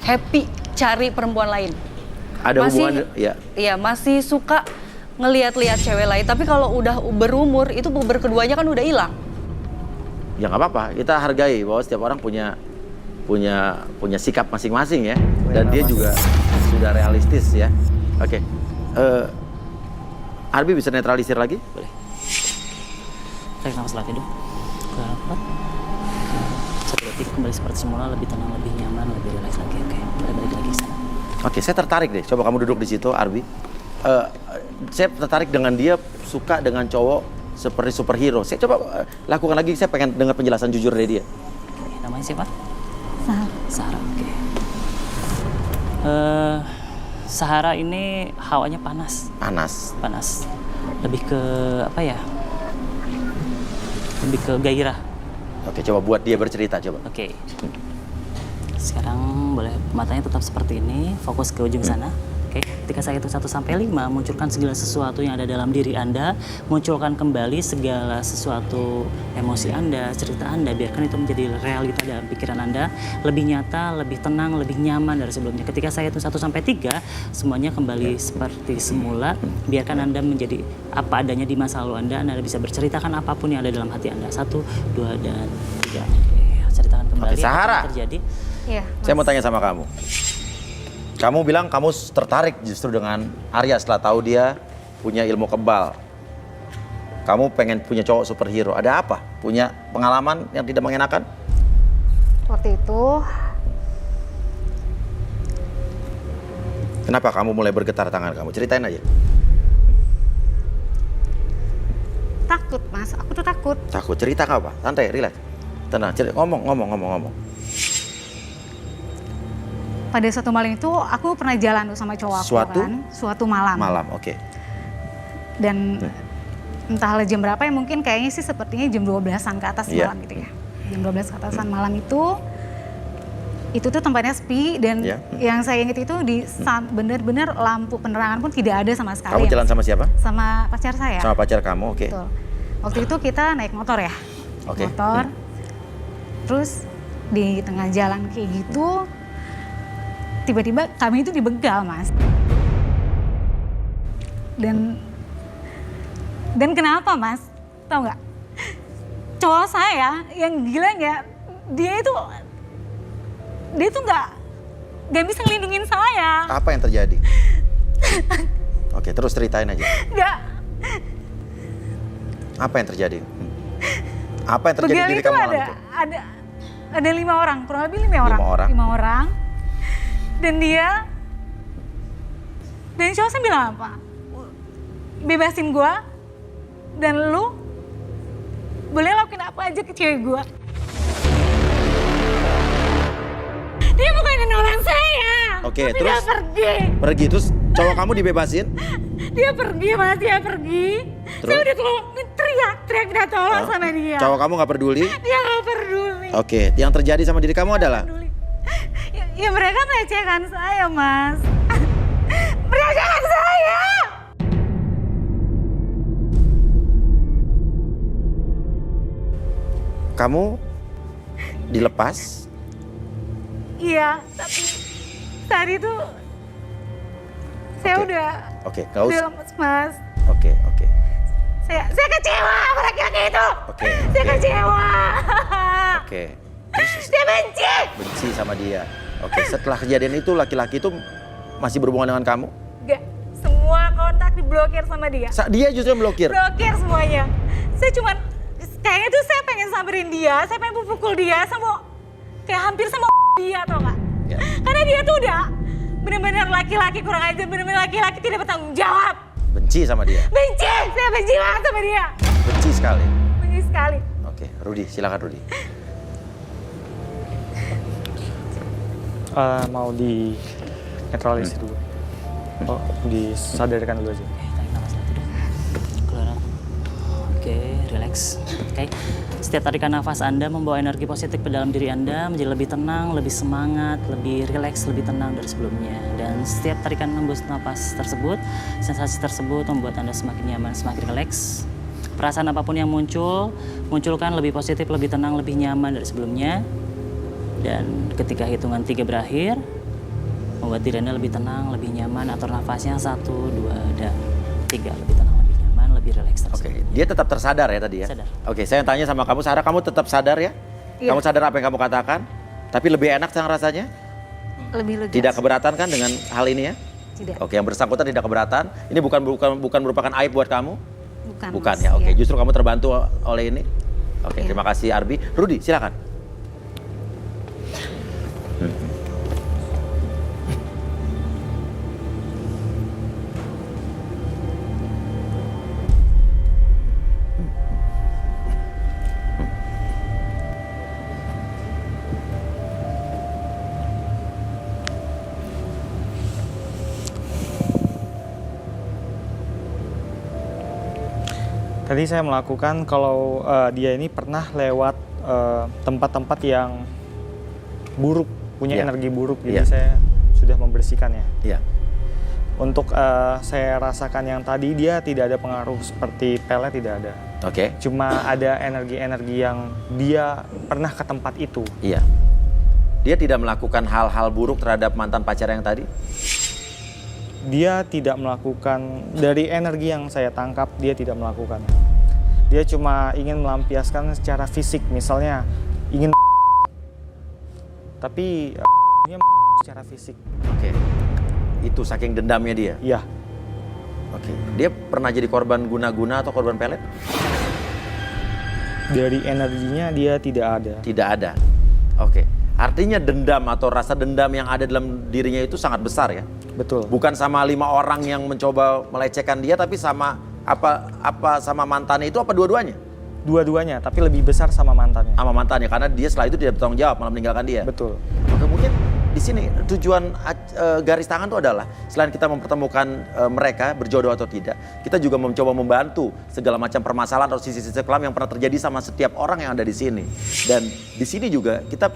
happy cari perempuan lain. Ada hubungan ya? Iya, masih suka ngelihat-lihat cewek lain. Tapi kalau udah berumur itu puber keduanya kan udah hilang. Ya nggak apa-apa, kita hargai bahwa setiap orang punya sikap masing-masing ya. Dan dia juga sudah realistis ya. Oke. Arbi bisa netralisir lagi? Boleh. Tarik nafas lagi dong. Keempat. 1 detik kembali seperti semula, lebih tenang, lebih nyaman, lebih rileks lagi. Oke, boleh balik lagi sana. Oke, saya tertarik deh. Coba kamu duduk di situ, Arbi. Saya tertarik dengan dia suka dengan cowok seperti superhero. Saya coba lakukan lagi. Saya pengen dengar penjelasan jujur dari dia. Oke, namanya siapa? Sahara. Sahara. Oke. Sahara ini hawanya panas. Panas. Lebih ke apa ya? Lebih ke gairah. Oke, coba buat dia bercerita coba. Oke. Sekarang boleh matanya tetap seperti ini, fokus ke ujung sana. Oke, ketika saya hitung 1 sampai 5, munculkan segala sesuatu yang ada dalam diri Anda, munculkan kembali segala sesuatu emosi Anda, cerita Anda, biarkan itu menjadi realita dalam pikiran Anda, lebih nyata, lebih tenang, lebih nyaman dari sebelumnya. Ketika saya hitung 1 sampai 3, semuanya kembali seperti semula, biarkan Anda menjadi apa adanya di masa lalu Anda bisa berceritakan apapun yang ada dalam hati Anda. 1, 2, dan 3. Oke, ceritakan kembali Oke, Sahara. apa yang terjadi. Iya. Saya mau tanya sama kamu. Kamu bilang kamu tertarik justru dengan Arya setelah tahu dia punya ilmu kebal. Kamu pengen punya cowok superhero. Ada apa? Punya pengalaman yang tidak mengenakan? Waktu itu Kenapa kamu mulai bergetar tangan kamu? Ceritain aja. takut, Mas. Aku tuh takut. Takut. Cerita nggak apa? Santai, relax. Tenang, ngomong. pada suatu malam itu aku pernah jalan tuh sama cowok aku kan. Suatu malam. Malam, oke. Dan entahlah jam berapa ya, mungkin kayaknya sih sepertinya jam 12-an ke atas malam gitu ya. Jam 12 ke atasan malam itu tuh tempatnya sepi dan yang saya ingat itu benar-benar lampu penerangan pun tidak ada sama sekali. Kamu jalan sama siapa? Sama pacar saya. Sama pacar kamu, oke. Betul. Waktu itu kita naik motor ya. Oke. Motor. Terus di tengah jalan kayak gitu, tiba-tiba kami itu dibegal, Mas. Dan kenapa, Mas? Tahu nggak? Cowok saya yang gilanya, dia tuh nggak bisa ngelindungin saya. Apa yang terjadi? Oke, terus ceritain aja. Nggak. Apa yang terjadi? Apa yang terjadi Begal di diri itu kamu malam itu? ada 5 orang, kurang lebih 5 orang. 5 orang. Dan cowok saya bilang apa? Bebasin gua dan lu boleh lakuin apa aja ke cewek gua. Dia bukan nolong saya. Oke, tapi terus dia pergi. Pergi, terus cowok kamu dibebasin? Dia pergi, Mas, dia pergi. Terus? Saya udah teriak minta tolong sama dia. Cowok kamu nggak peduli? Dia nggak peduli. Oke, yang terjadi sama diri kamu adalah? Ya mereka melecehkan saya, Mas. Melecehkan saya. Kamu dilepas? Iya, tapi saat itu saya udah lemes, Mas. Oke. Saya kecewa sama laki-laki itu. Oke. Saya kecewa. Oke. Saya benci sama dia. Oke, setelah kejadian itu laki-laki itu masih berhubungan dengan kamu? Enggak, semua kontak diblokir sama dia. Dia justru yang blokir? Blokir semuanya. Saya cuman, kayaknya tuh saya pengen samperin dia, saya pengen pukul dia, kayak hampir sama dia, tau gak? Ya. Karena dia tuh udah benar-benar laki-laki kurang ajar, benar-benar laki-laki tidak bertanggung jawab. Benci sama dia? Benci, saya benci banget sama dia. Benci sekali? Benci sekali. Oke, Rudi, silakan Rudi. Mau di netralisir dulu. Oh, disadarkan dulu aja. Tarik nafas lagi dong. Keluar. Oke, relax. Oke. Setiap tarikan nafas Anda membawa energi positif ke dalam diri Anda menjadi lebih tenang, lebih semangat, lebih rileks, lebih tenang dari sebelumnya. Dan setiap tarikan hembus nafas tersebut, sensasi tersebut membuat Anda semakin nyaman, semakin rileks. Perasaan apapun yang munculkan lebih positif, lebih tenang, lebih nyaman dari sebelumnya. Dan ketika hitungan 3 berakhir, membuat diri Anda lebih tenang, lebih nyaman, atur nafasnya 1, 2, dan 3. Lebih tenang, lebih nyaman, lebih rileks. Oke, dia tetap tersadar ya tadi ya? Sadar. Oke, saya tanya sama kamu, Sarah, kamu tetap sadar ya? Iya. Kamu sadar apa yang kamu katakan? Tapi lebih enak sekarang rasanya? Lebih lega. Tidak keberatan kan dengan hal ini ya? Tidak. Oke, yang bersangkutan tidak keberatan. Ini bukan merupakan aib buat kamu? Bukan Mas. ya, oke. Iya. Justru kamu terbantu oleh ini? Oke, Iya. terima kasih Arbi. Rudi, silakan. Tadi saya melakukan kalau dia ini pernah lewat tempat-tempat yang buruk, punya energi buruk, jadi saya sudah membersihkannya. Iya. Untuk saya rasakan yang tadi dia tidak ada pengaruh seperti pelet, tidak ada. Oke. Cuma ada energi-energi yang dia pernah ke tempat itu. Iya. Dia tidak melakukan hal-hal buruk terhadap mantan pacar yang tadi? Dia tidak melakukan, dari energi yang saya tangkap, dia tidak melakukan. Dia cuma ingin melampiaskan secara fisik, misalnya ingin tapi dia secara fisik. Oke. Itu saking dendamnya dia? Iya. Oke. Dia pernah jadi korban guna-guna atau korban pelet? Dari energinya dia tidak ada. Tidak ada. Oke. Artinya dendam atau rasa dendam yang ada dalam dirinya itu sangat besar ya? Betul. Bukan sama 5 orang yang mencoba melecehkan dia, tapi sama sama mantannya itu apa dua-duanya? Dua-duanya, tapi lebih besar sama mantannya. Sama mantannya, karena dia setelah itu tidak bertanggung jawab, malah meninggalkan dia. Betul. Oke, mungkin di sini tujuan garis tangan itu adalah selain kita mempertemukan mereka berjodoh atau tidak, kita juga mencoba membantu segala macam permasalahan atau sisi-sisi kelam yang pernah terjadi sama setiap orang yang ada di sini. Dan di sini juga kita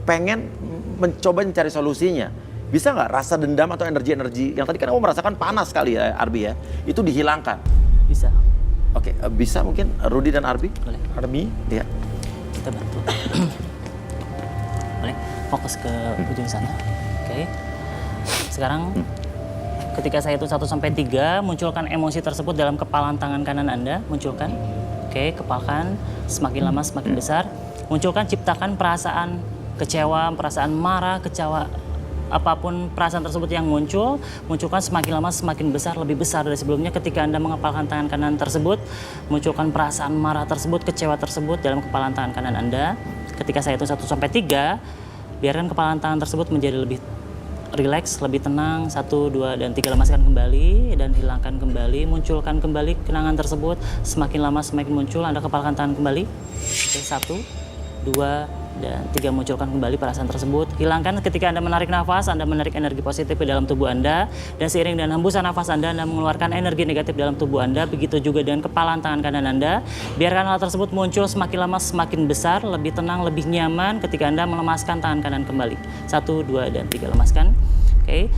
pengen mencoba mencari solusinya. Bisa nggak rasa dendam atau energi-energi yang tadi kan kamu merasakan panas sekali ya, Arbi ya, itu dihilangkan? Bisa. Oke, bisa mungkin Rudy dan Arbi? Boleh. Arbi? Iya. Kita bantu. Boleh, fokus ke ujung sana. Oke. Sekarang ketika saya hitung 1 sampai 3, munculkan emosi tersebut dalam kepalan tangan kanan Anda, munculkan. Oke, kepalkan semakin lama semakin besar. Munculkan, ciptakan perasaan kecewa, perasaan marah, kecewa, apapun perasaan tersebut yang muncul, munculkan semakin lama semakin besar, lebih besar dari sebelumnya. Ketika Anda mengepalkan tangan kanan tersebut, munculkan perasaan marah tersebut, kecewa tersebut dalam kepalan tangan kanan Anda. Ketika saya hitung 1 sampai 3, biarkan kepalan tangan tersebut menjadi lebih rileks, lebih tenang. 1, 2, dan 3, lemaskan kembali dan hilangkan kembali. Munculkan kembali kenangan tersebut, semakin lama semakin muncul. Anda kepalkan tangan kembali. Oke, 1, 2, dan 3, munculkan kembali perasaan tersebut. Hilangkan ketika Anda menarik nafas, Anda menarik energi positif ke dalam tubuh Anda. Dan seiring dengan hembusan nafas Anda mengeluarkan energi negatif dalam tubuh Anda. Begitu juga dengan kepalan tangan kanan Anda. Biarkan hal tersebut muncul semakin lama semakin besar, lebih tenang, lebih nyaman ketika Anda melemaskan tangan kanan kembali. 1, 2, dan 3, lemaskan. Oke.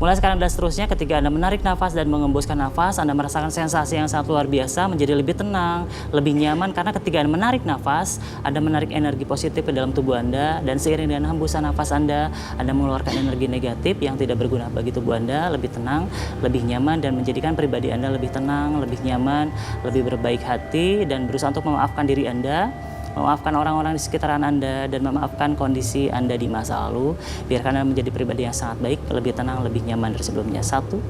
Mulai sekarang dan seterusnya, ketika Anda menarik nafas dan mengembuskan nafas, Anda merasakan sensasi yang sangat luar biasa, menjadi lebih tenang, lebih nyaman, karena ketika Anda menarik nafas, Anda menarik energi positif ke dalam tubuh Anda, dan seiring dengan hembusan nafas Anda mengeluarkan energi negatif yang tidak berguna bagi tubuh Anda, lebih tenang, lebih nyaman, dan menjadikan pribadi Anda lebih tenang, lebih nyaman, lebih berbaik hati, dan berusaha untuk memaafkan diri Anda, memaafkan orang-orang di sekitaran Anda, dan memaafkan kondisi Anda di masa lalu. Biarkan Anda menjadi pribadi yang sangat baik, lebih tenang, lebih nyaman dari sebelumnya. 1,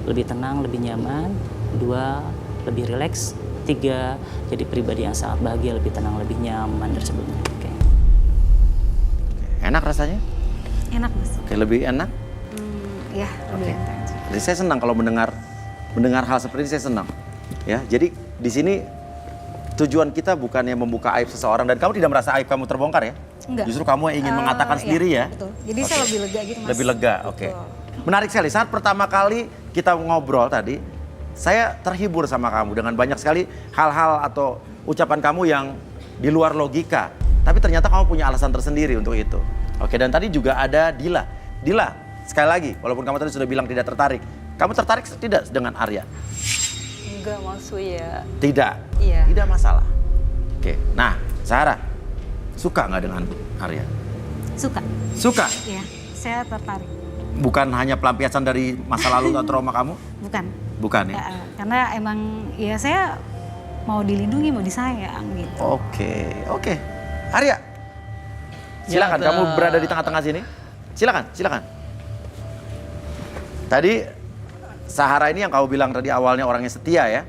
lebih tenang, lebih nyaman. 2, lebih rileks. 3, jadi pribadi yang sangat bahagia, lebih tenang, lebih nyaman dari sebelumnya. Oke. Enak rasanya? Enak, Mas. Oke, lebih enak? Ya, lebih enak. Jadi saya senang kalau mendengar hal seperti ini, saya senang. Ya, jadi di sini tujuan kita bukannya membuka aib seseorang, dan kamu tidak merasa aib kamu terbongkar ya? Enggak. Justru kamu yang ingin mengatakan sendiri ya? Betul. Jadi saya lebih lega gitu, Mas. Lebih lega, oke. Menarik sekali, saat pertama kali kita ngobrol tadi, saya terhibur sama kamu dengan banyak sekali hal-hal atau ucapan kamu yang di luar logika. Tapi ternyata kamu punya alasan tersendiri untuk itu. Oke, dan tadi juga ada Dila. Dila, sekali lagi, walaupun kamu tadi sudah bilang tidak tertarik, kamu tertarik tidak dengan Arya? Enggak, maksud ya. Tidak? Iya. Tidak masalah. Oke, nah Sarah, suka nggak dengan Arya? Suka. Suka? Iya, saya tertarik. Bukan hanya pelampiasan dari masa lalu atau trauma kamu? Bukan. Bukan ya? Karena emang ya saya mau dilindungi, mau disayang gitu. Oke. Arya, silakan kamu berada di tengah-tengah sini. Silakan. Tadi Sahara ini yang kamu bilang tadi awalnya orangnya setia ya.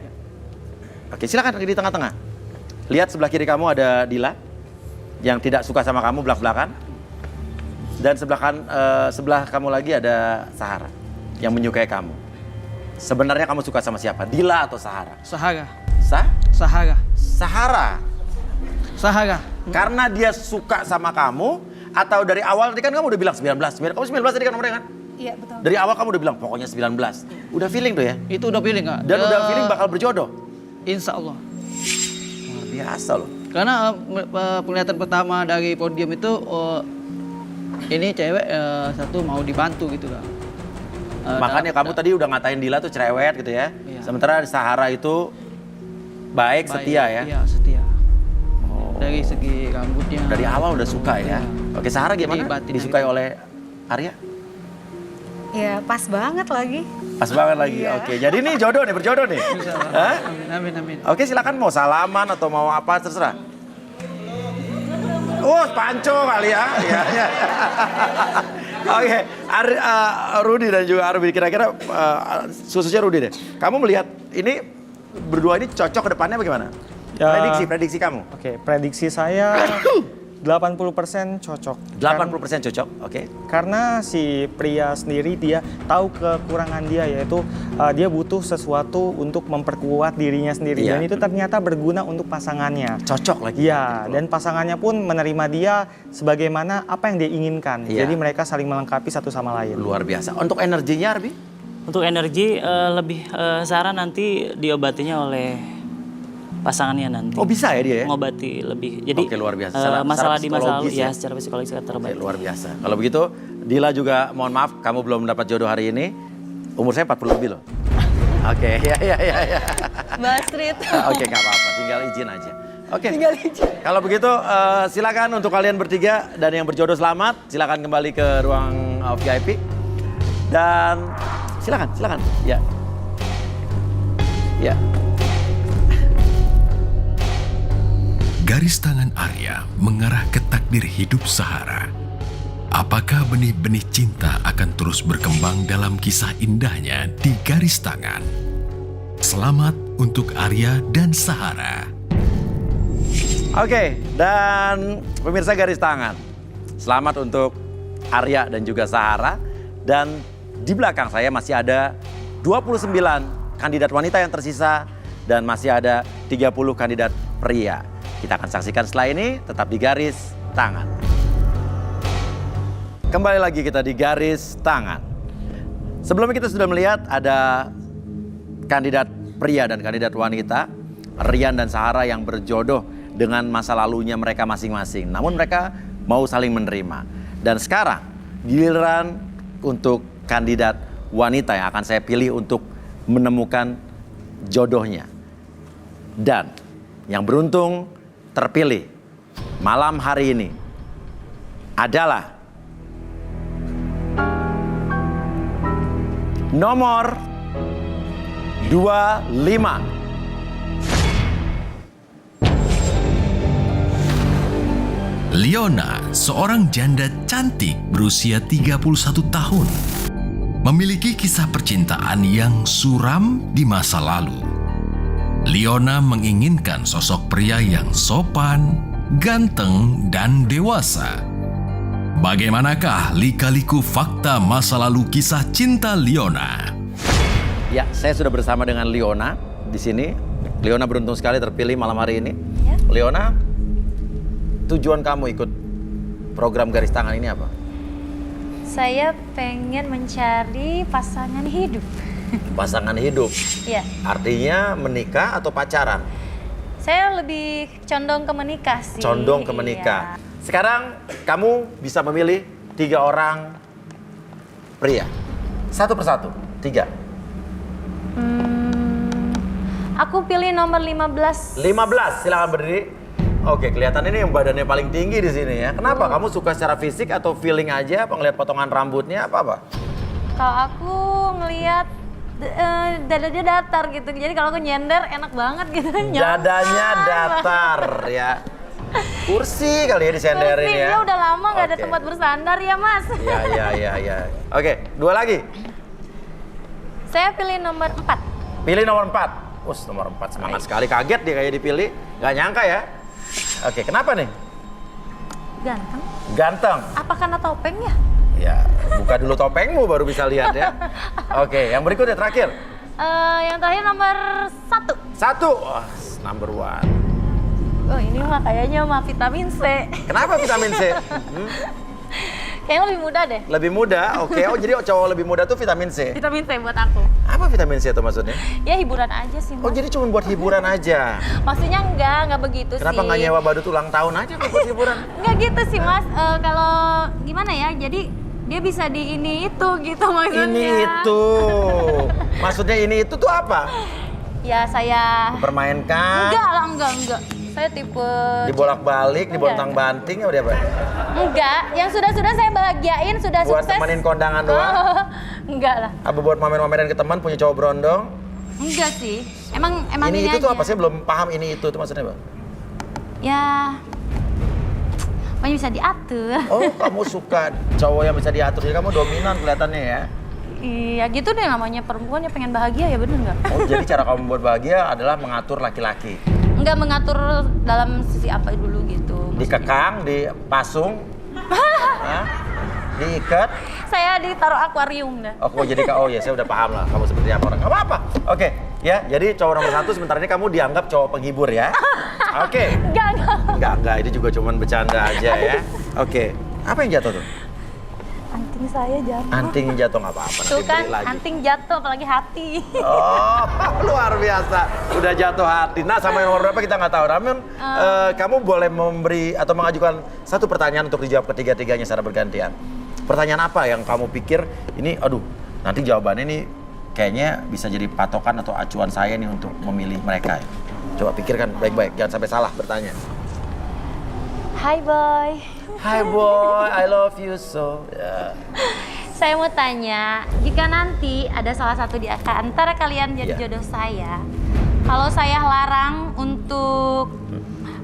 Oke, silakan di tengah-tengah. Lihat sebelah kiri kamu ada Dila yang tidak suka sama kamu, belak-belakan. Dan sebelah kamu lagi ada Sahara yang menyukai kamu. Sebenarnya kamu suka sama siapa? Dila atau Sahara? Sahara. Sahara. Karena dia suka sama kamu, atau dari awal tadi kan kamu udah bilang 19. Kamu 19 tadi kan nomornya kan? Iya, betul. Dari awal kamu udah bilang pokoknya 19. Udah feeling tuh ya? itu udah pilih nggak? Dan udah feeling bakal berjodoh? Insya Allah. Luar biasa loh. Karena penglihatan pertama dari podium itu, ini cewek satu mau dibantu gitu kan. Makanya kamu tadi udah ngatain Dila tuh cerewet gitu ya. Iya. Sementara Sahara itu baik, setia ya. Iya, setia. Dari segi rambutnya. Dari awal udah suka ya. Oke, Sahara gimana? batinnya Disukai gitu. oleh Arya? Ya pas banget lagi. Pas banget lagi. Iya. Oke, jadi ini jodoh nih, berjodoh nih. Hah? Amin. Oke, silakan mau salaman atau mau apa terserah. Panco kali ya. Iya. Oke, Rudy dan juga Arbi, kira-kira khususnya Rudy deh. Kamu melihat ini berdua ini cocok ke depannya bagaimana? Ya. Prediksi kamu. Oke, prediksi saya 80% cocok. 80% cocok, oke. Karena si pria sendiri dia tahu kekurangan dia, yaitu dia butuh sesuatu untuk memperkuat dirinya sendiri. Iya. Dan itu ternyata berguna untuk pasangannya. Cocok lagi. Iya, dan pasangannya pun menerima dia sebagaimana apa yang dia inginkan. Iya. Jadi mereka saling melengkapi satu sama lain. Luar biasa. Untuk energinya, Arbi? Untuk energi lebih Sarah nanti diobatinya oleh pasangannya nanti. Oh, bisa ya dia ya? Mengobati lebih. Jadi Oke, luar biasa. Secara masalah di masa lalu psikologis ya ya? secara psikologis Oke, terobati. luar biasa. Kalau begitu, Dila juga mohon maaf, kamu belum mendapat jodoh hari ini. Umur saya 40 lebih loh. Oke, ya. Mbak Astrid. Oke, nggak apa-apa, tinggal izin aja. Oke. Tinggal izin. Kalau begitu, silakan untuk kalian bertiga dan yang berjodoh selamat, silakan kembali ke ruang VIP. Dan silakan. Ya. Garis tangan Arya mengarah ke takdir hidup Sahara. Apakah benih-benih cinta akan terus berkembang dalam kisah indahnya di garis tangan? Selamat untuk Arya dan Sahara. Oke, dan pemirsa garis tangan. Selamat untuk Arya dan juga Sahara. Dan di belakang saya masih ada 29 kandidat wanita yang tersisa dan masih ada 30 kandidat pria. Kita akan saksikan setelah ini, tetap di garis tangan. Kembali lagi kita di garis tangan. Sebelumnya kita sudah melihat ada kandidat pria dan kandidat wanita, Rian dan Sahara yang berjodoh dengan masa lalunya mereka masing-masing. Namun mereka mau saling menerima. Dan sekarang giliran untuk kandidat wanita yang akan saya pilih untuk menemukan jodohnya. Dan yang beruntung terpilih malam hari ini adalah nomor 25. Leona, seorang janda cantik berusia 31 tahun. Memiliki kisah percintaan yang suram di masa lalu. Leona menginginkan sosok pria yang sopan, ganteng, dan dewasa. Bagaimanakah lika-liku fakta masa lalu kisah cinta Leona? Ya, saya sudah bersama dengan Leona di sini. Leona beruntung sekali terpilih malam hari ini. Ya. Leona, tujuan kamu ikut program garis tangan ini apa? Saya pengen mencari pasangan hidup. Pasangan hidup. Iya. Artinya menikah atau pacaran? Saya lebih condong ke menikah sih. Condong ke menikah. Iya. Sekarang kamu bisa memilih 3 orang pria. Satu persatu. 3. Aku pilih nomor 15. 15, silakan berdiri. Oke, kelihatan ini yang badannya paling tinggi di sini ya. Kenapa? Kamu suka secara fisik atau feeling aja? Apa ngeliat potongan rambutnya apa? Kalau aku ngelihat dadanya datar gitu. Jadi kalau aku nyender enak banget gitu. Dadanya datar ya. Kursi kali ya disenderin ya. Kursinya udah lama nggak ada Oke. tempat bersandar ya mas. Ya. Oke, 2 lagi. Saya pilih nomor 4. Pilih nomor 4. Nomor 4 semangat sekali. Kaget dia kayak dipilih. Gak nyangka ya. Oke, kenapa nih? Ganteng. Ganteng. Apa karena topengnya? Ya, buka dulu topengmu baru bisa lihat ya. Oke, yang berikutnya terakhir. Yang terakhir nomor 1. 1. Wah, number 1. Oh ini mah kayaknya mah vitamin C. Kenapa vitamin C? Kayaknya lebih mudah deh. Lebih muda, oke. Oh jadi cowok lebih muda tuh vitamin C. Vitamin C buat aku. Apa vitamin C itu maksudnya? Ya hiburan aja sih mas. Oh jadi cuma buat hiburan aja. Maksudnya enggak begitu sih. Kenapa nggak nyewa badut ulang tahun aja buat hiburan? Enggak gitu sih mas. Kalau gimana ya, jadi dia bisa di ini itu gitu maksudnya. Ini itu. Maksudnya ini itu tuh apa? Ya saya... Dipermainkan? Enggak. Saya tipe... Dibolak-balik, dibontang-banting apa dia apa? Enggak, yang sudah saya bahagiain, sudah Buat sukses. temenin kondangan doang? Enggak lah. Apa buat mamer-mamerin ke teman punya cowok berondong? Enggak sih. Emang ini itu aja. tuh apa? Saya belum paham ini itu tuh maksudnya, Bang. Ya... Pokoknya bisa diatur. Oh, kamu suka cowok yang bisa diatur. Jadi kamu dominan kelihatannya ya? Iya gitu deh, namanya perempuan yang pengen bahagia ya, bener nggak? Oh, jadi cara kamu membuat bahagia adalah mengatur laki-laki? Nggak mengatur dalam sisi apa dulu gitu. Dikekang, dipasung, diikat. Saya ditaruh akuarium dah. Oh, ya saya udah paham lah kamu seperti apa orang. Gak apa-apa. Oke, ya. Jadi cowok nomor 1 sementara ini kamu dianggap cowok penghibur ya. Oke. Enggak. Ini juga cuman bercanda aja ya. Oke. Apa yang jatuh tuh? Anting saya jatuh. Anting jatuh nggak apa-apa. Tuh Nanti kan, beli lagi. anting jatuh apalagi hati. Oh, luar biasa. Udah jatuh hati. Nah, sama yang nomor berapa kita nggak tahu. Namun, kamu boleh memberi atau mengajukan satu pertanyaan untuk dijawab ketiga-tiganya secara bergantian. Pertanyaan apa yang kamu pikir ini, aduh, nanti jawabannya ini kayaknya bisa jadi patokan atau acuan saya nih untuk memilih mereka. Coba pikirkan baik-baik, jangan sampai salah bertanya. Hai boy. Hi boy, I love you so. Yeah. Saya mau tanya, jika nanti ada salah satu di antara kalian jadi jodoh saya, kalau saya larang untuk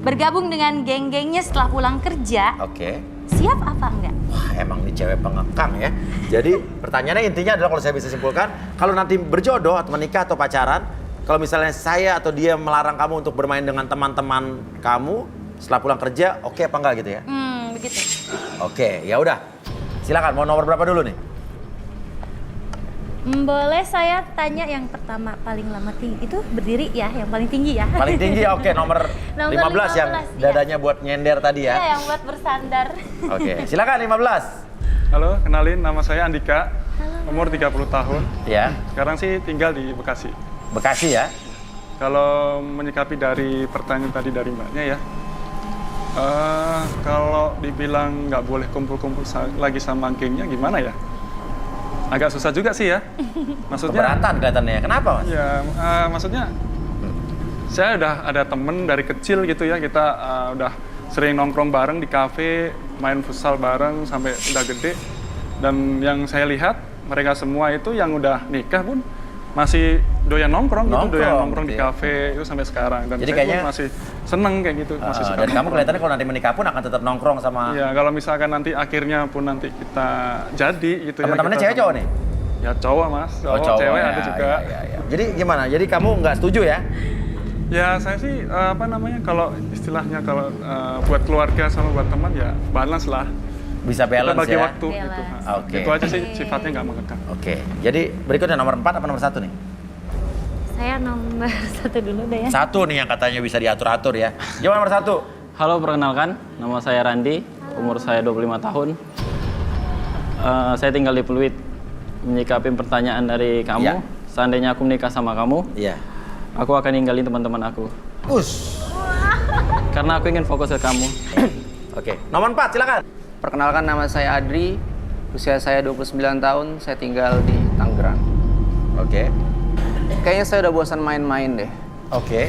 bergabung dengan geng-gengnya setelah pulang kerja, siap apa enggak? Wah, emang nih cewek pengekang ya. Jadi pertanyaannya intinya adalah kalau saya bisa simpulkan, kalau nanti berjodoh atau menikah atau pacaran, kalau misalnya saya atau dia melarang kamu untuk bermain dengan teman-teman kamu setelah pulang kerja, oke apa enggak gitu ya? Begitu. Oke, ya udah. Silakan, mau nomor berapa dulu nih? Boleh saya tanya yang pertama paling lama tinggi itu berdiri ya, yang paling tinggi ya? Paling tinggi, oke, nomor 15 yang dadanya buat nyender tadi ya? Iya, yang buat bersandar. Oke, silakan 15. Halo, kenalin nama saya Andika, umur 30 tahun. Ya. Sekarang sih tinggal di Bekasi. Bekasi ya? Kalau menyikapi dari pertanyaan tadi dari mbaknya ya, kalau dibilang nggak boleh kumpul-kumpul lagi sama gengnya gimana ya? Agak susah juga sih ya. Maksudnya keberatan kelihatannya. Kenapa Mas? Ya, maksudnya saya udah ada temen dari kecil gitu ya, kita udah sering nongkrong bareng di kafe, main futsal bareng sampai udah gede. Dan yang saya lihat mereka semua itu yang udah nikah pun masih doyan nongkrong gitu, doyan nongkrong di kafe itu sampai sekarang. Dan jadi saya kayaknya pun masih seneng kayak gitu, masih suka. Dan kamu kelihatannya kalau nanti menikah pun akan tetap nongkrong sama. Iya, kalau misalkan nanti akhirnya pun nanti kita jadi gitu ya. Teman-temannya cewek cowok nih? Ya cowok Mas, cowok cewek ya, ada juga. Ya. Jadi gimana? Jadi kamu nggak setuju ya? Ya saya sih kalau istilahnya kalau buat keluarga sama buat teman ya balance lah. Bisa balance kita bagi ya? waktu gitu. Itu aja sih sifatnya nggak mengekang. Oke, jadi berikutnya nomor 4 apa nomor 1 nih? Saya nomor 1 dulu deh ya. 1 nih yang katanya bisa diatur-atur ya. Gimana nomor 1? Halo, perkenalkan, nama saya Randi, umur saya 25 tahun. Saya tinggal di Pluit. Menyikapi pertanyaan dari kamu, seandainya aku menikah sama kamu, aku akan ninggalin teman-teman aku. Karena aku ingin fokus ke kamu. Oke, nomor 4 silakan. Perkenalkan, nama saya Adri, usia saya 29 tahun, saya tinggal di Tangerang. Oke. Kayaknya saya udah bosan main-main deh. Oke.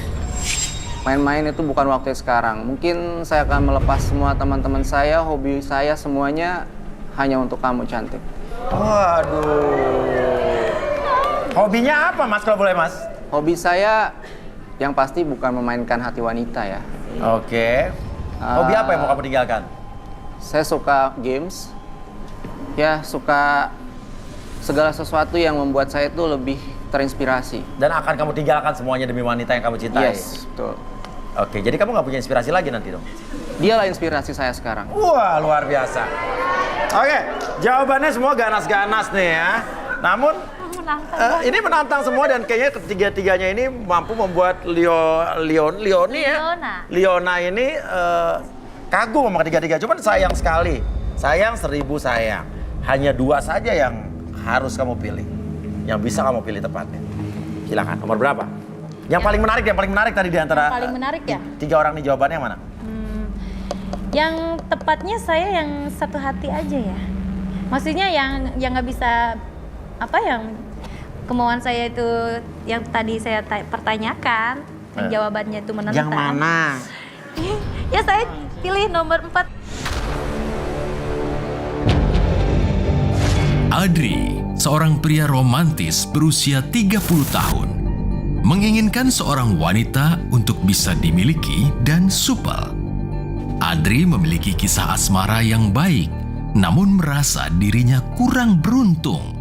Main-main itu bukan waktunya sekarang. Mungkin saya akan melepas semua teman-teman saya, hobi saya semuanya hanya untuk kamu cantik. Waduh. Hobinya apa Mas kalau boleh Mas? Hobi saya yang pasti bukan memainkan hati wanita ya. Oke. Hobi apa yang mau kamu tinggalkan? Saya suka games. Ya, suka segala sesuatu yang membuat saya itu lebih terinspirasi. Dan akan kamu tinggalkan semuanya demi wanita yang kamu cintai? Yes, betul. Oke, jadi kamu nggak punya inspirasi lagi nanti dong? Dialah inspirasi saya sekarang. Wah, luar biasa. Oke, jawabannya semua ganas-ganas nih ya. Namun, ini menantang semua dan kayaknya ketiga-tiganya ini mampu membuat Liona ini kagum sama ketiga-tiga. Cuman sayang sekali, sayang 1000 sayang. Hanya 2 saja yang harus kamu pilih, yang bisa kamu pilih tepatnya. Silakan, nomor berapa? Yang paling menarik tadi di antara Paling menarik ya? 3 orang nih jawabannya yang mana? Yang tepatnya saya yang satu hati aja ya. Maksudnya yang nggak bisa yang kemauan saya itu yang tadi saya pertanyakan, yang jawabannya itu menentang. Yang mana? Ya saya pilih nomor 4. Adri, seorang pria romantis berusia 30 tahun, menginginkan seorang wanita untuk bisa dimiliki dan supel. Adri memiliki kisah asmara yang baik, namun merasa dirinya kurang beruntung.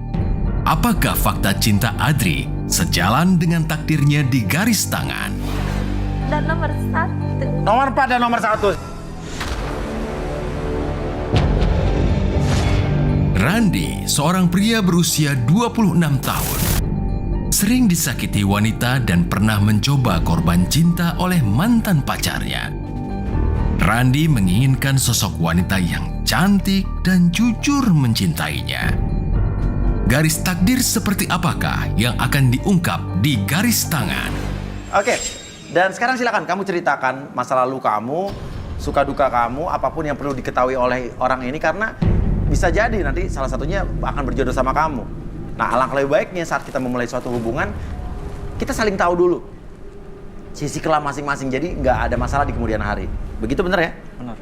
Apakah fakta cinta Adri sejalan dengan takdirnya di garis tangan? Dan nomor 1. Nomor 4 dan nomor 1. Randi, seorang pria berusia 26 tahun. Sering disakiti wanita dan pernah mencoba korban cinta oleh mantan pacarnya. Randi menginginkan sosok wanita yang cantik dan jujur mencintainya. Garis takdir seperti apakah yang akan diungkap di Garis Tangan? Oke, dan sekarang silakan kamu ceritakan masa lalu kamu, suka duka kamu, apapun yang perlu diketahui oleh orang ini, karena bisa jadi nanti salah satunya akan berjodoh sama kamu. Nah, alangkah lebih baiknya saat kita memulai suatu hubungan, kita saling tahu dulu sisi kelam masing-masing, jadi nggak ada masalah di kemudian hari. Begitu bener ya? Benar.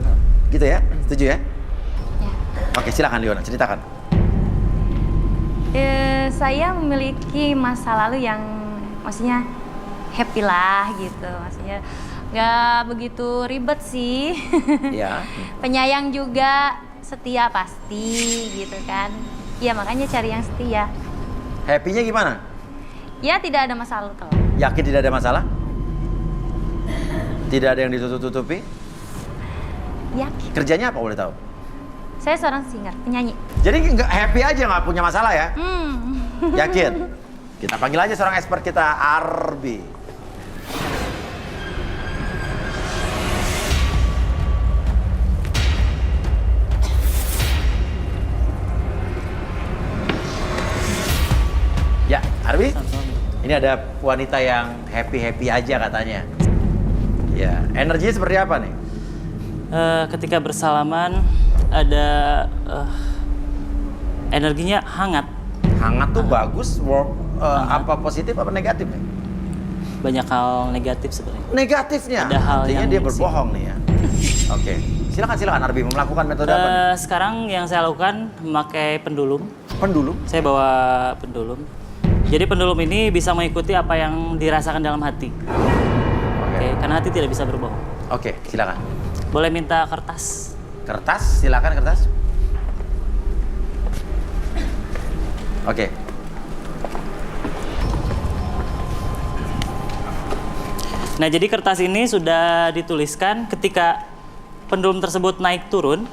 Gitu ya? Setuju ya? Oke, silakan Leona, ceritakan. Saya memiliki masa lalu yang maksudnya happy lah gitu, maksudnya nggak begitu ribet sih. Iya. Penyayang juga, setia pasti gitu kan. Iya, makanya cari yang setia. Happy-nya gimana? Ya, tidak ada masalah kalau. Yakin tidak ada masalah? Tidak ada yang ditutup-tutupi? Yakin. Kerjanya apa boleh tahu? Saya seorang singer, penyanyi. Jadi nggak happy aja, nggak punya masalah ya? Hmm. Yakin? Kita panggil aja seorang expert kita, Arbi. Ya, Arbi. Ini ada wanita yang happy-happy aja katanya. Ya, energinya seperti apa nih? Ketika bersalaman ada energinya hangat. Hangat tuh bagus, apa positif apa negatif nih? Banyak hal negatif sebenarnya. Negatifnya? Ada hal artinya yang dia berbohong nih ya. Oke, silakan Arbi melakukan metode apa nih? Sekarang yang saya lakukan memakai pendulum. Pendulum? Saya bawa pendulum. Jadi pendulum ini bisa mengikuti apa yang dirasakan dalam hati. Oke, karena hati tidak bisa berbohong. Oke, silakan. Boleh minta kertas? Kertas, silakan kertas. Oke. Nah, jadi kertas ini sudah dituliskan ketika pendulum tersebut naik turun.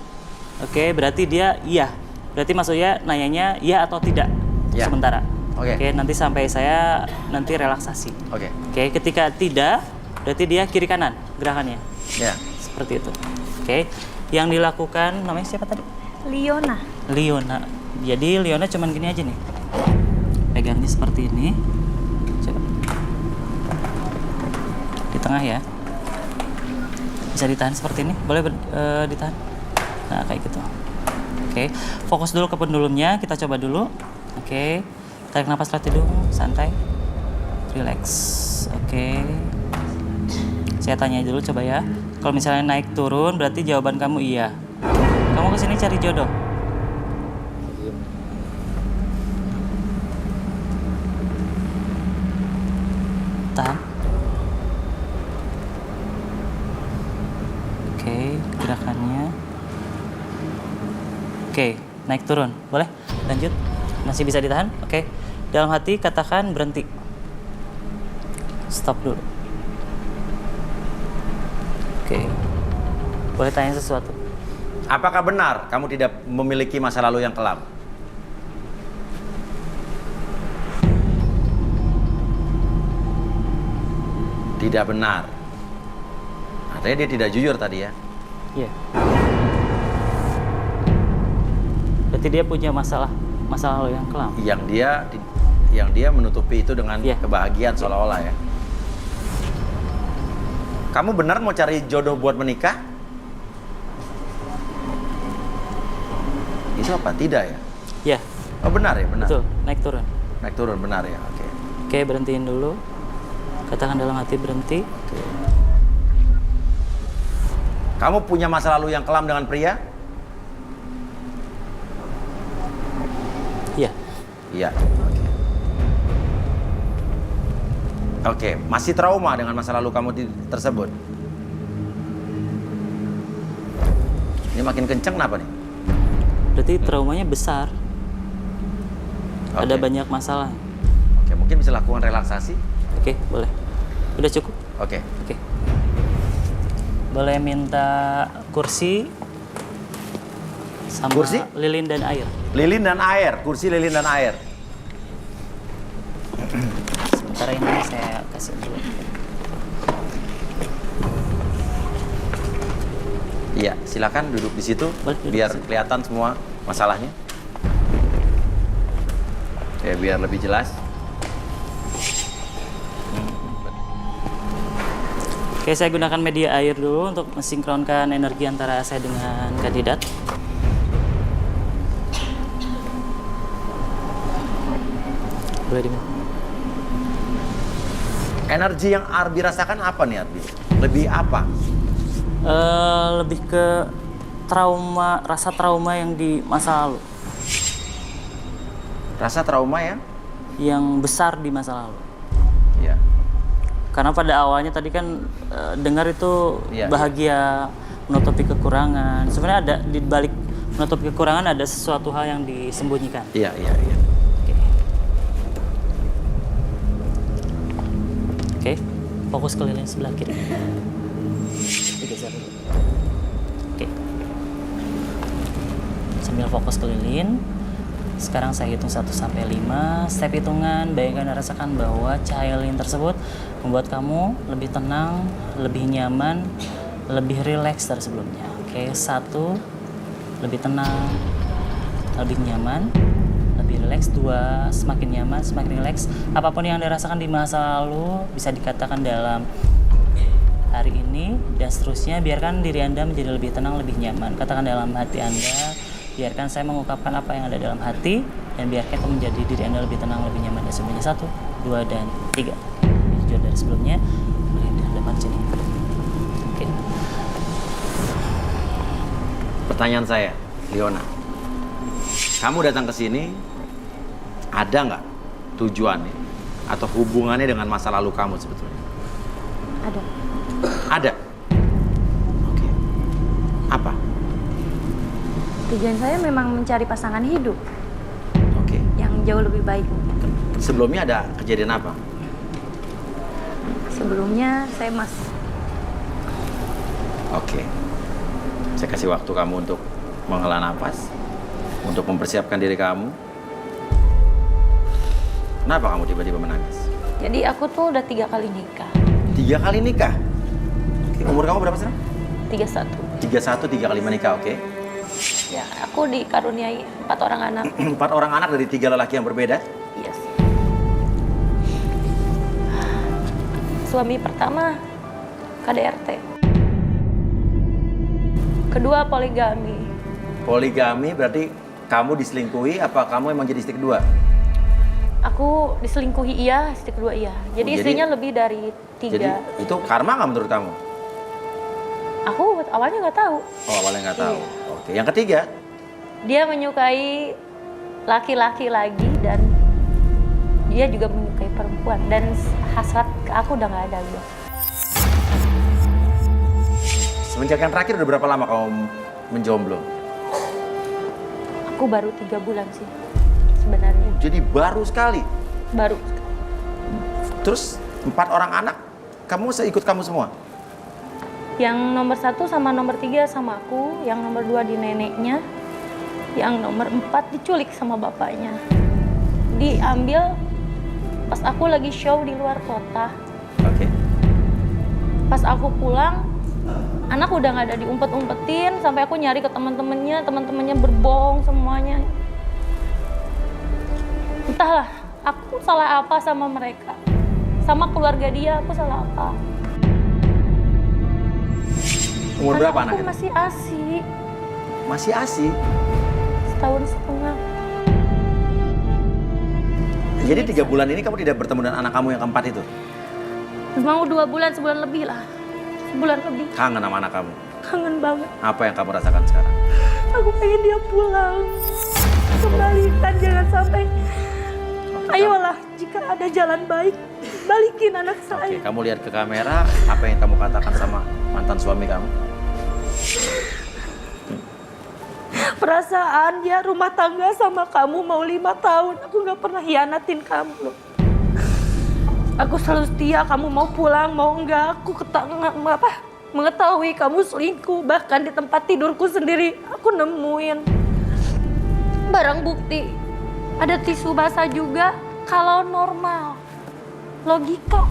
Oke, berarti dia iya. Berarti maksudnya nanyanya iya atau tidak sementara. Oke, nanti sampai saya nanti relaksasi. Oke. Oke, ketika tidak, berarti dia kiri kanan gerakannya. Ya. Seperti itu. Oke. Yang dilakukan namanya siapa tadi? Leona. Leona. Jadi Leona cuman gini aja nih. Pegangnya seperti ini. Coba. Di tengah ya. Bisa ditahan seperti ini? Boleh ditahan? Nah, kayak gitu. Oke. Fokus dulu ke pendulumnya, kita coba dulu. Oke. Tarik napas lewat hidung, santai. Relax. Oke. Saya tanya dulu coba ya. Kalau misalnya naik turun berarti jawaban kamu iya. Kamu kesini cari jodoh. Tahan. Oke, gerakannya. Oke, naik turun. Boleh? Lanjut. Masih bisa ditahan? Oke. Dalam hati katakan berhenti. Stop dulu. Oke. Boleh tanya sesuatu? Apakah benar kamu tidak memiliki masa lalu yang kelam? Tidak benar. Artinya dia tidak jujur tadi ya? Iya. Berarti dia punya masa lalu yang kelam. Yang dia menutupi itu dengan kebahagiaan seolah-olah ya. Kamu benar mau cari jodoh buat menikah? Itu apa? Tidak ya? Iya. Oh benar ya? Benar. Betul, naik turun. Naik turun, benar ya? Oke. Oke, berhentiin dulu. Katakan dalam hati berhenti. Oke. Kamu punya masa lalu yang kelam dengan pria? Iya. Iya. Oke, masih trauma dengan masa lalu kamu tersebut? Ini makin kenceng kenapa nih? Berarti traumanya besar. Ada banyak masalah. Oke, mungkin bisa lakukan relaksasi? Oke, boleh. Udah cukup? Oke. Oke. Boleh minta kursi. Sama Kursi? lilin dan air. Lilin dan air, kursi lilin dan air. Sementara ini saya kasih dulu. Iya, silakan duduk di situ biar kelihatan semua masalahnya. Ya, biar lebih jelas. Oke, saya gunakan media air dulu untuk mensinkronkan energi antara saya dengan kandidat. Boleh diminta. Energi yang Arbi rasakan apa nih Arbi? Lebih apa? Lebih ke trauma, rasa trauma yang di masa lalu. Rasa trauma ya? Yang besar di masa lalu. Iya. Karena pada awalnya tadi kan dengar itu bahagia, menutupi kekurangan. Sebenarnya ada di balik menutupi kekurangan ada sesuatu hal yang disembunyikan. Iya. Oke, fokus ke lilin sebelah kiri. Digeser dulu. Oke. Sambil fokus ke lilin, sekarang saya hitung 1 sampai 5. Step hitungan, bayangkan dan rasakan bahwa cahaya lilin tersebut membuat kamu lebih tenang, lebih nyaman, lebih rileks dari sebelumnya. Oke, 1, lebih tenang, lebih nyaman, lebih rileks. 2, semakin nyaman, semakin rileks. Apapun yang Anda rasakan di masa lalu bisa dikatakan dalam hari ini dan seterusnya. Biarkan diri Anda menjadi lebih tenang, lebih nyaman. Katakan dalam hati Anda, biarkan saya mengungkapkan apa yang ada dalam hati, dan biarkan itu menjadi diri Anda lebih tenang, lebih nyaman dari sebelumnya. 1, 2, dan 3. Lebih jauh dari sebelumnya. Boleh di depan sini. Oke. Pertanyaan saya, Leona. Kamu datang ke sini, ada nggak tujuannya atau hubungannya dengan masa lalu kamu sebetulnya? Ada. Ada? Oke. Apa? Tujuan saya memang mencari pasangan hidup. Oke. Yang jauh lebih baik. Sebelumnya ada kejadian apa? Sebelumnya saya Oke. Saya kasih waktu kamu untuk menghela nafas, untuk mempersiapkan diri kamu. Kenapa kamu tiba-tiba menangis? Jadi aku tuh udah 3 kali nikah. 3 kali nikah? Oke. Umur kamu berapa sekarang? 31. 31, 3 kali menikah, oke. Ya, aku dikaruniai 4 orang anak. 4 orang anak dari 3 lelaki yang berbeda? Yes. Suami pertama KDRT. Kedua poligami. Poligami berarti kamu diselingkuhi apa kamu emang jadi istri kedua? Aku diselingkuhi iya, istri kedua iya. Jadi istrinya lebih dari 3. Jadi itu karma nggak menurut kamu? Aku awalnya nggak tahu. Oh, awalnya nggak tahu. Iya. Oke, yang ketiga? Dia menyukai laki-laki lagi dan dia juga menyukai perempuan. Dan hasrat ke aku udah nggak ada gitu. Semenjak yang terakhir udah berapa lama kamu menjomblo? Aku baru 3 bulan sih sebenarnya. Jadi baru sekali? Baru. Terus 4 orang anak, kamu ikut kamu semua? Yang nomor 1 sama nomor 3 sama aku, yang nomor 2 di neneknya, yang nomor 4 diculik sama bapaknya. Diambil pas aku lagi show di luar kota. Oke. Pas aku pulang, anak udah nggak ada, diumpet-umpetin sampai aku nyari ke teman-temannya berbohong semuanya. Entahlah, aku salah apa sama mereka, sama keluarga dia, aku salah apa? Umur berapa Aku anaknya? masih ASI. Masih ASI? Setahun setengah. Jadi 3 bulan ini kamu tidak bertemu dengan anak kamu yang keempat itu? Mau 2 bulan, sebulan lebih lah. Sebulan lebih. Kangen sama anak kamu? Kangen banget. Apa yang kamu rasakan sekarang? Aku pengen dia pulang. Kembalikan, jangan sampai. Ayolah, jika ada jalan baik, balikin anak saya. Oke, kamu lihat ke kamera, apa yang kamu katakan sama mantan suami kamu? Perasaan dia rumah tangga sama kamu mau 5 tahun. Aku nggak pernah hianatin kamu. Aku selalu setia, kamu mau pulang, mau enggak. Aku mengetahui kamu selingkuh. Bahkan di tempat tidurku sendiri, aku nemuin. barang bukti, ada tisu basah juga. Kalau normal, logika,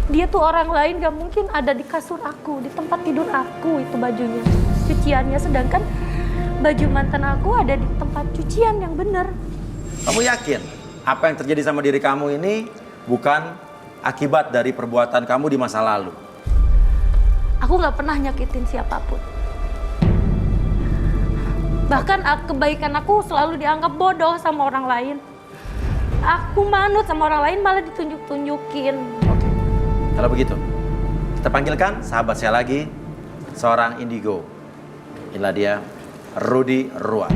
dia tuh orang lain gak mungkin ada di kasur aku, di tempat tidur aku itu bajunya, cuciannya. Sedangkan baju mantan aku ada di tempat cucian yang bener. Kamu yakin apa yang terjadi sama diri kamu ini bukan akibat dari perbuatan kamu di masa lalu? Aku gak pernah nyakitin siapapun. Bahkan kebaikan aku selalu dianggap bodoh sama orang lain. Aku manut sama orang lain malah ditunjuk-tunjukin. Oke. Kalau begitu, kita panggilkan sahabat saya lagi, seorang indigo. Inilah dia, Rudy Ruan.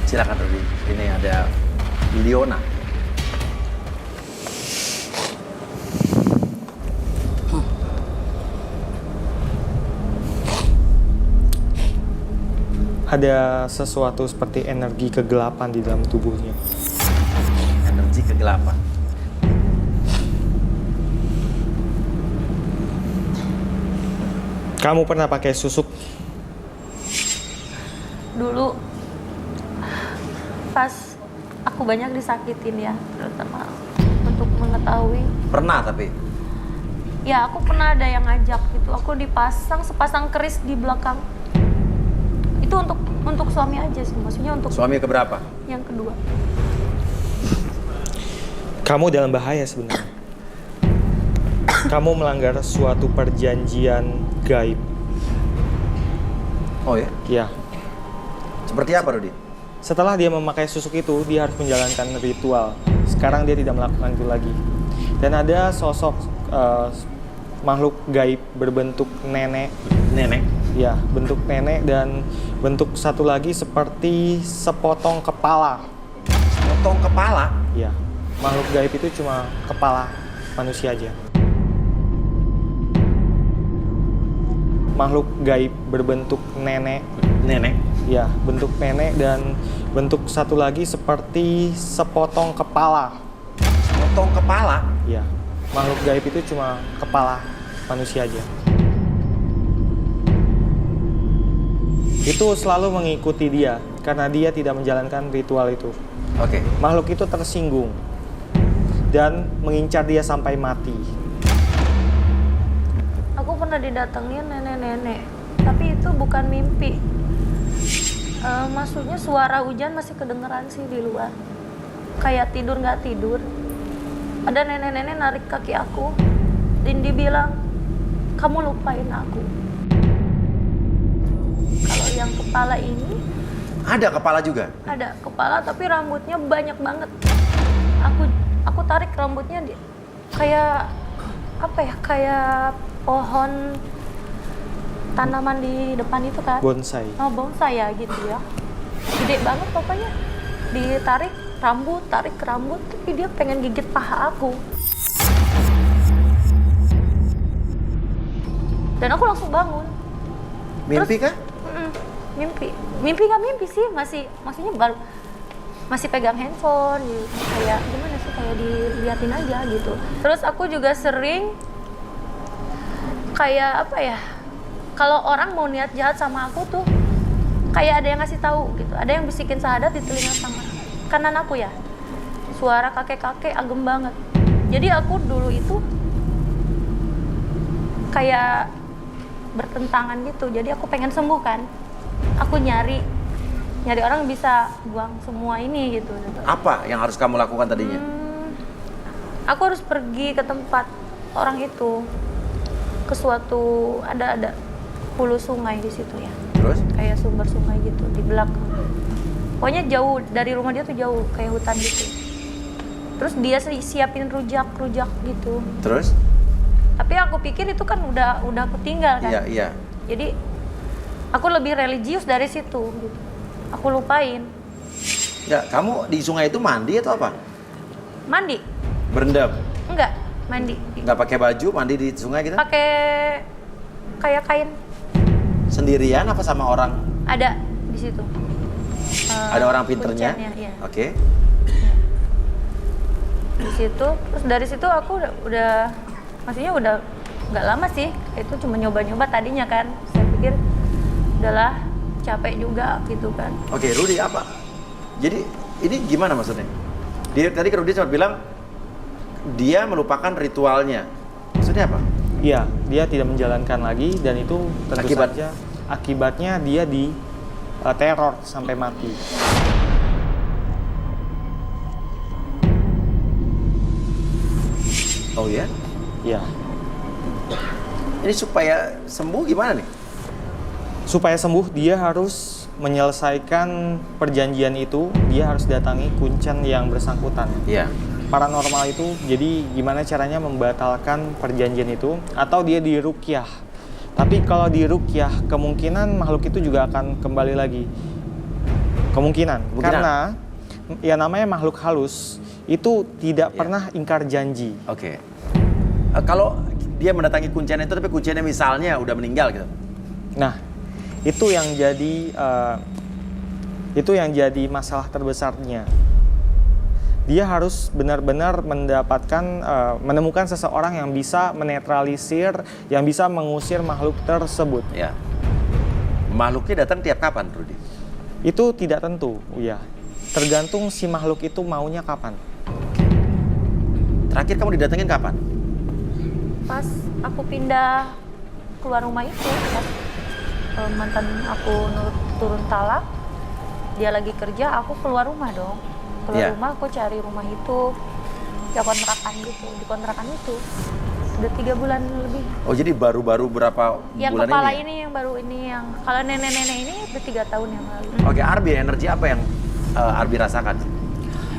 Silakan Rudy. Ini ada Liona. Ada sesuatu seperti energi kegelapan di dalam tubuhnya. Energi kegelapan. Kamu pernah pakai susuk? Dulu pas aku banyak disakitin ya, terutama untuk mengetahui. Pernah tapi? Ya aku pernah ada yang ngajak gitu, aku dipasang sepasang keris di belakang. Itu untuk suami aja sih, maksudnya untuk suami keberapa? Yang kedua. Kamu dalam bahaya sebenarnya. Kamu melanggar suatu perjanjian gaib. Oh ya? Iya. Seperti apa, Rudy? Setelah dia memakai susuk itu, dia harus menjalankan ritual. Sekarang dia tidak melakukan itu lagi. Dan ada sosok makhluk gaib berbentuk nenek. Nenek? Ya, bentuk nenek dan bentuk satu lagi seperti sepotong kepala. Sepotong kepala? Ya, makhluk gaib itu cuma kepala manusia aja. Makhluk gaib berbentuk nenek. Nenek? Ya, bentuk nenek dan bentuk satu lagi seperti sepotong kepala. Sepotong kepala? Ya, makhluk gaib itu cuma kepala manusia aja. Itu selalu mengikuti dia karena dia tidak menjalankan ritual itu. Oke. Makhluk itu tersinggung dan mengincar dia sampai mati. Aku pernah didatengin nenek-nenek, tapi itu bukan mimpi. Maksudnya suara hujan masih kedengeran sih di luar. Kayak tidur nggak tidur. Ada nenek-nenek narik kaki aku, dan dia bilang, kamu lupain aku. Kalau yang kepala ini, ada kepala juga? ada kepala tapi rambutnya banyak banget. Aku tarik rambutnya kayak apa ya? Kayak pohon tanaman di depan itu kan? Bonsai. Oh, bonsai ya gitu ya. Gede banget pokoknya. Ditarik rambut, tarik rambut, tapi dia pengen gigit paha aku. Dan aku langsung bangun. Mimpi kah? Mimpi nggak mimpi sih, maksudnya baru masih pegang handphone gitu. Kayak gimana sih, kayak diliatin aja gitu. Terus aku juga sering kayak apa ya, kalau orang mau niat jahat sama aku tuh kayak ada yang ngasih tahu gitu, ada yang bisikin syahadat di telinga sama kanan aku ya, suara kakek-kakek agem banget. Jadi aku dulu itu kayak bertentangan gitu, jadi aku pengen sembuh kan. Aku nyari orang bisa buang semua ini gitu. Apa yang harus kamu lakukan tadinya? Aku harus pergi ke tempat orang itu, ke suatu ada hulu sungai di situ ya. Terus? Kayak sumber sungai gitu di belakang. Pokoknya jauh dari rumah dia tuh jauh, kayak hutan gitu. Terus dia siapin rujak gitu. Terus? Tapi aku pikir itu kan udah aku tinggal kan. Iya. Jadi aku lebih religius dari situ gitu. Aku lupain. Ya, kamu di sungai itu mandi atau apa? Mandi? Berendam? Enggak, mandi. Nggak pakai baju, mandi di sungai gitu? Pakai kayak kain. Sendirian apa sama orang? Ada di situ. Ada orang pinternya? kuncinya, iya. Oke. Di situ, terus dari situ aku udah maksudnya udah nggak lama sih, itu cuma nyoba-nyoba tadinya kan. Saya pikir udahlah capek juga gitu kan. Oke, Rudy apa? Jadi ini gimana maksudnya? Tadi Rudy sempat bilang dia melupakan ritualnya. Maksudnya apa? Iya, dia tidak menjalankan lagi dan itu tentu saja akibatnya dia di teror sampai mati. Oh ya? Iya. Ini supaya sembuh gimana nih? Supaya sembuh dia harus menyelesaikan perjanjian itu, dia harus datangi kuncen yang bersangkutan. Iya. Paranormal itu, jadi gimana caranya membatalkan perjanjian itu, atau dia diruqyah. Tapi kalau diruqyah, kemungkinan makhluk itu juga akan kembali lagi. Kemungkinan. Karena ya namanya makhluk halus, itu tidak pernah ingkar janji. Oke. Kalau dia mendatangi kuncinya itu, tapi kuncinya misalnya udah meninggal gitu. Nah, itu yang jadi masalah terbesarnya. Dia harus benar-benar menemukan seseorang yang bisa menetralisir, yang bisa mengusir makhluk tersebut. Ya. Makhluknya datang tiap kapan, Rudy? Itu tidak tentu, ya. Tergantung si makhluk itu maunya kapan. Terakhir kamu didatengin kapan? Pas aku pindah keluar rumah itu, pas mantan aku turun talak, dia lagi kerja, aku keluar rumah dong. Keluar rumah, aku cari rumah itu, ya kontrakan gitu, di kontrakan itu. Udah 3 bulan lebih. Oh, jadi baru-baru berapa Yang bulan kepala ini? ini yang baru ini, yang kalau nenek-nenek ini udah 3 tahun yang lalu. Oke, Arbi, energi apa yang Arbi rasakan?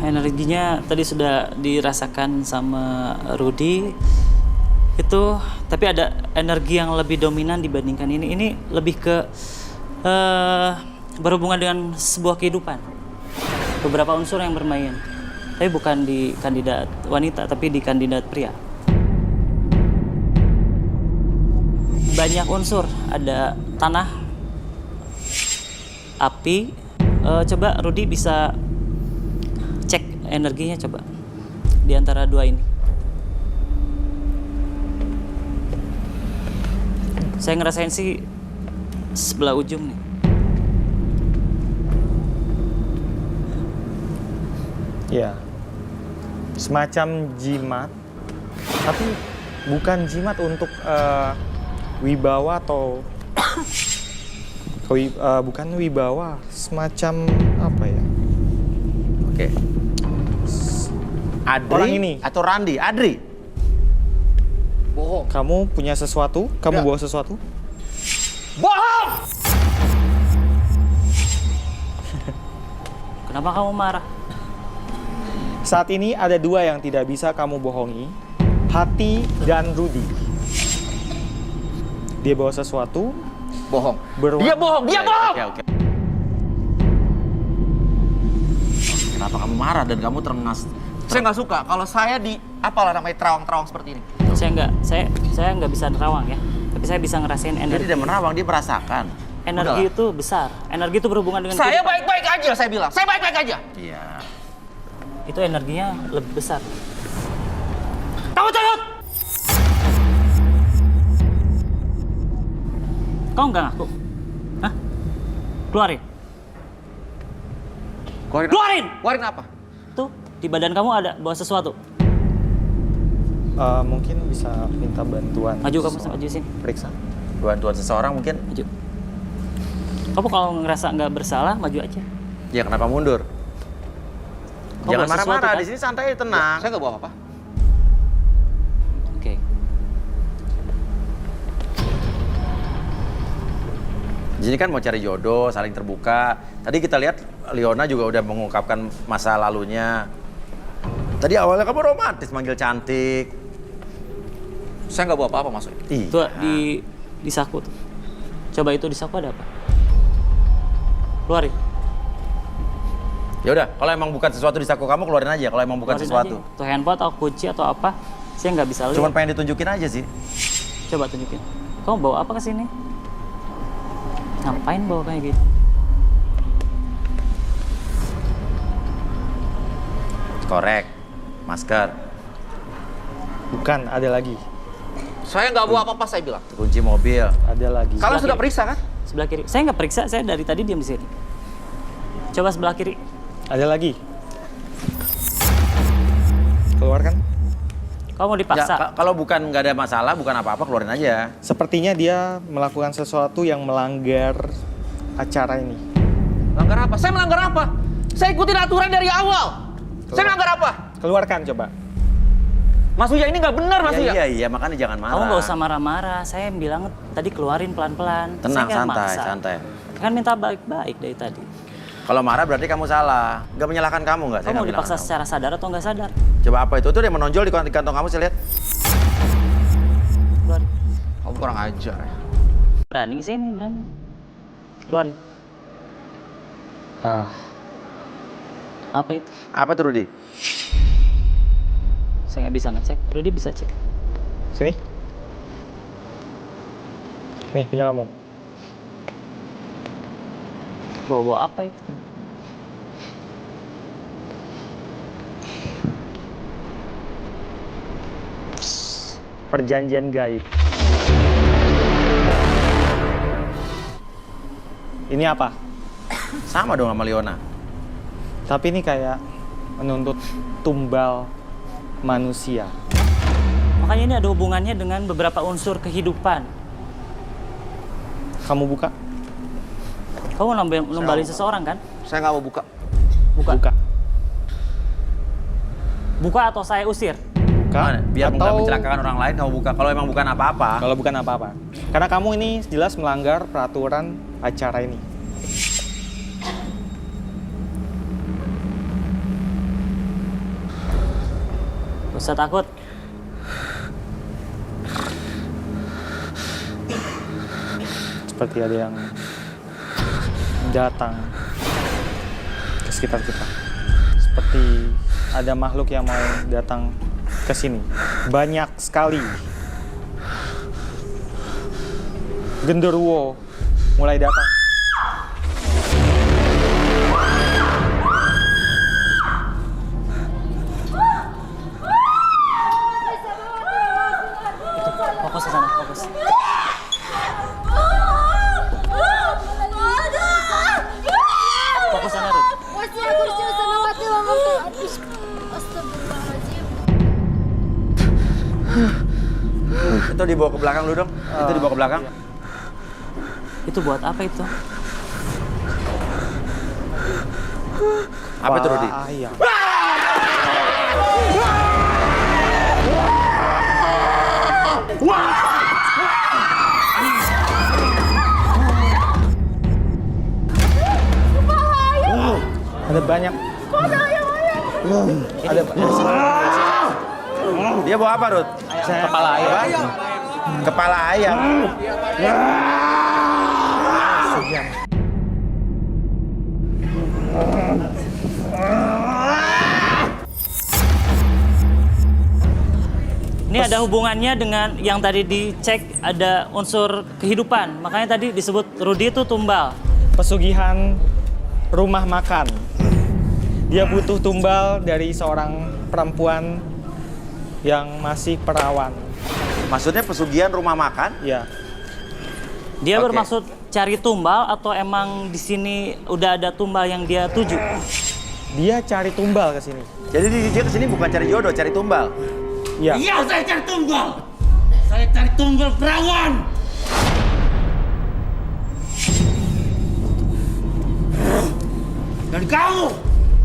Energinya tadi sudah dirasakan sama Rudy. Itu tapi ada energi yang lebih dominan dibandingkan ini. Ini lebih ke berhubungan dengan sebuah kehidupan. Beberapa unsur yang bermain. Tapi bukan di kandidat wanita, tapi di kandidat pria. Banyak unsur, ada tanah, api. Coba Rudy bisa cek energinya coba di antara dua ini. Saya ngerasain sih sebelah ujung nih. Ya, semacam jimat, tapi bukan jimat untuk wibawa atau bukan wibawa, semacam apa ya? Oke. Adri Orang ini atau Randi? Adri. Bohong. Kamu punya sesuatu? Kamu bawa sesuatu? Bohong! Kenapa kamu marah? Saat ini ada 2 yang tidak bisa kamu bohongi, Hati dan Rudy. Dia bawa sesuatu. Bohong. Dia bohong. Dia bohong. Oke. Kenapa kamu marah dan kamu terengas? Saya nggak suka kalau saya apalah namanya terawang-terawang seperti ini. Saya nggak bisa nerawang ya, tapi saya bisa ngerasain energi. Dia tidak menerawang, dia merasakan. Energi itu besar. Energi itu berhubungan dengan Saya baik-baik aja, saya bilang. Saya baik-baik aja. Iya. Itu energinya lebih besar. Kamu cabut! Kau nggak ngaku? Hah? Keluarin. Keluarin! Keluarin apa? Tuh, di badan kamu ada bawa sesuatu. Mungkin bisa minta bantuan. Maju kamu, maju sini. Periksa. Bantuan seseorang mungkin? Maju. Kamu kalau ngerasa nggak bersalah, maju aja. Ya kenapa mundur? Kau Jangan bawa sesuatu, marah-marah, kan? di sini santai, tenang. Saya nggak bawa apa-apa. Oke. Di sini kan mau cari jodoh, saling terbuka. Tadi kita lihat Leona juga udah mengungkapkan masa lalunya. Tadi awalnya kamu romantis, manggil cantik. Saya nggak bawa apa-apa maksudnya. Tuh di saku tuh. Coba itu di saku ada apa? Keluarin. Ya udah, kalau emang bukan sesuatu di saku kamu keluarin aja. Kalau emang bukan Keluarin sesuatu. aja. Tuh handphone atau kunci atau apa? Saya nggak bisa lihat. Cuman pengen ditunjukin aja sih. Coba tunjukin. Kamu bawa apa ke sini? Ngapain bawa kayak gitu? korek, masker. Bukan, ada lagi. Saya nggak bawa apa-apa, saya bilang. Kunci mobil. Ada lagi. Kalian sudah periksa kan? Sebelah kiri. Saya nggak periksa, saya dari tadi diam di sini. Coba sebelah kiri. Ada lagi. Keluarkan. Kamu mau dipaksa? Ya, kalau bukan nggak ada masalah, bukan apa-apa, keluarin aja. Sepertinya dia melakukan sesuatu yang melanggar acara ini. Melanggar apa? Saya melanggar apa? Saya ikutin aturan dari awal. Saya melanggar apa? Keluarkan coba. Mas Uya ini nggak benar, Mas Uya. Iya, makanya jangan marah. Kamu nggak usah marah-marah. Saya bilang tadi keluarin pelan-pelan. Tenang, Saya nggak santai, maksa. santai. Kan minta baik-baik dari tadi. Kalau marah berarti kamu salah. Nggak menyalahkan kamu nggak? Kamu mau dipaksa secara sadar atau nggak sadar? Coba apa itu? Itu dia menonjol di kantong kamu, saya lihat. Keluar. Kamu kurang ajar ya. Berani sini, berani. Keluar. Apa itu? Apa tuh, Rudi? Saya nggak bisa ngecek. Rudy bisa cek. Sini. Nih, punya kamu. Bawa apa itu? Perjanjian gaib. Ini apa? Sama dong sama Leona. Tapi ini kayak menuntut tumbal manusia. Makanya ini ada hubungannya dengan beberapa unsur kehidupan. Kamu buka? Kamu numbalin seseorang kan? Saya nggak mau buka. Buka. Buka. Buka atau saya usir? Buka. Biar atau nggak mencelakakan orang lain, kamu buka. Kalau emang bukan apa-apa. Kalau bukan apa-apa. Karena kamu ini jelas melanggar peraturan acara ini. Gak usah takut. Seperti ada yang datang ke sekitar kita. Seperti ada makhluk yang mau datang ke sini. Banyak sekali. Genderuwo mulai datang. Fokus ke sana, fokus. Fokus sana, Rud. Itu dibawa ke belakang dulu dong. Itu dibawa ke belakang. Itu buat apa itu? Apa itu, Rudi? Ayam. Ada banyak. Ada Dia bawa apa, Rud? kepala ayam. Kepala ayam. Ini ada hubungannya dengan yang tadi dicek ada unsur kehidupan. Makanya tadi disebut Rudy itu tumbal. Pesugihan rumah makan. Dia butuh tumbal dari seorang perempuan yang masih perawan. Maksudnya pesugihan rumah makan? Ya. Dia Oke. bermaksud cari tumbal atau emang di sini udah ada tumbal yang dia tuju? Dia cari tumbal ke sini. Jadi dia kesini bukan cari jodoh, cari tumbal. Iya. Iya, saya cari tumbal. Saya cari tumbal perawan. Dan kamu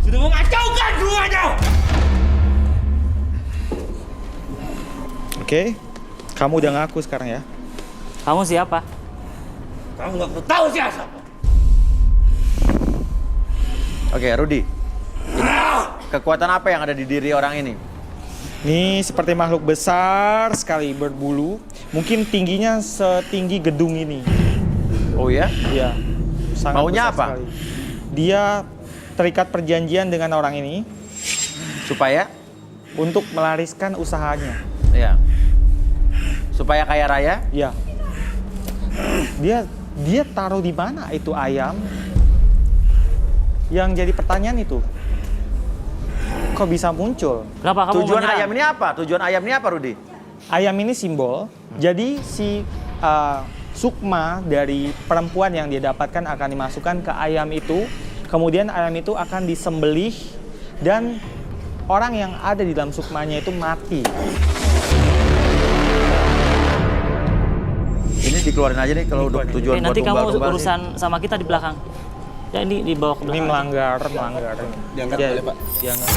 sudah mengacaukan semuanya. Oke. Kamu udah ngaku sekarang ya. Kamu siapa? Kamu nggak perlu tahu siapa. Oke, Rudi. Kekuatan apa yang ada di diri orang ini? Ini seperti makhluk besar sekali berbulu. Mungkin tingginya setinggi gedung ini. Oh ya? Iya. Sangat Maunya besar apa? sekali. Dia terikat perjanjian dengan orang ini Supaya? untuk melariskan usahanya. Ya. Supaya kaya raya? Iya. Dia taruh di mana itu ayam? Yang jadi pertanyaan itu. kok bisa muncul. Kenapa kamu Tujuan menyerang? ayam ini apa? Tujuan ayam ini apa, Rudi? Ayam ini simbol, jadi si sukma dari perempuan yang dia dapatkan akan dimasukkan ke ayam itu, kemudian ayam itu akan disembelih dan orang yang ada di dalam sukmanya itu mati. Ini dikeluarin aja nih kalau untuk tujuan buat Nanti kamu tumbal-tumbal urusan sama kita di belakang. Ya ini dibawa ke belakang. Ini melanggar. Diangkat Ya, boleh, Pak? diangkat.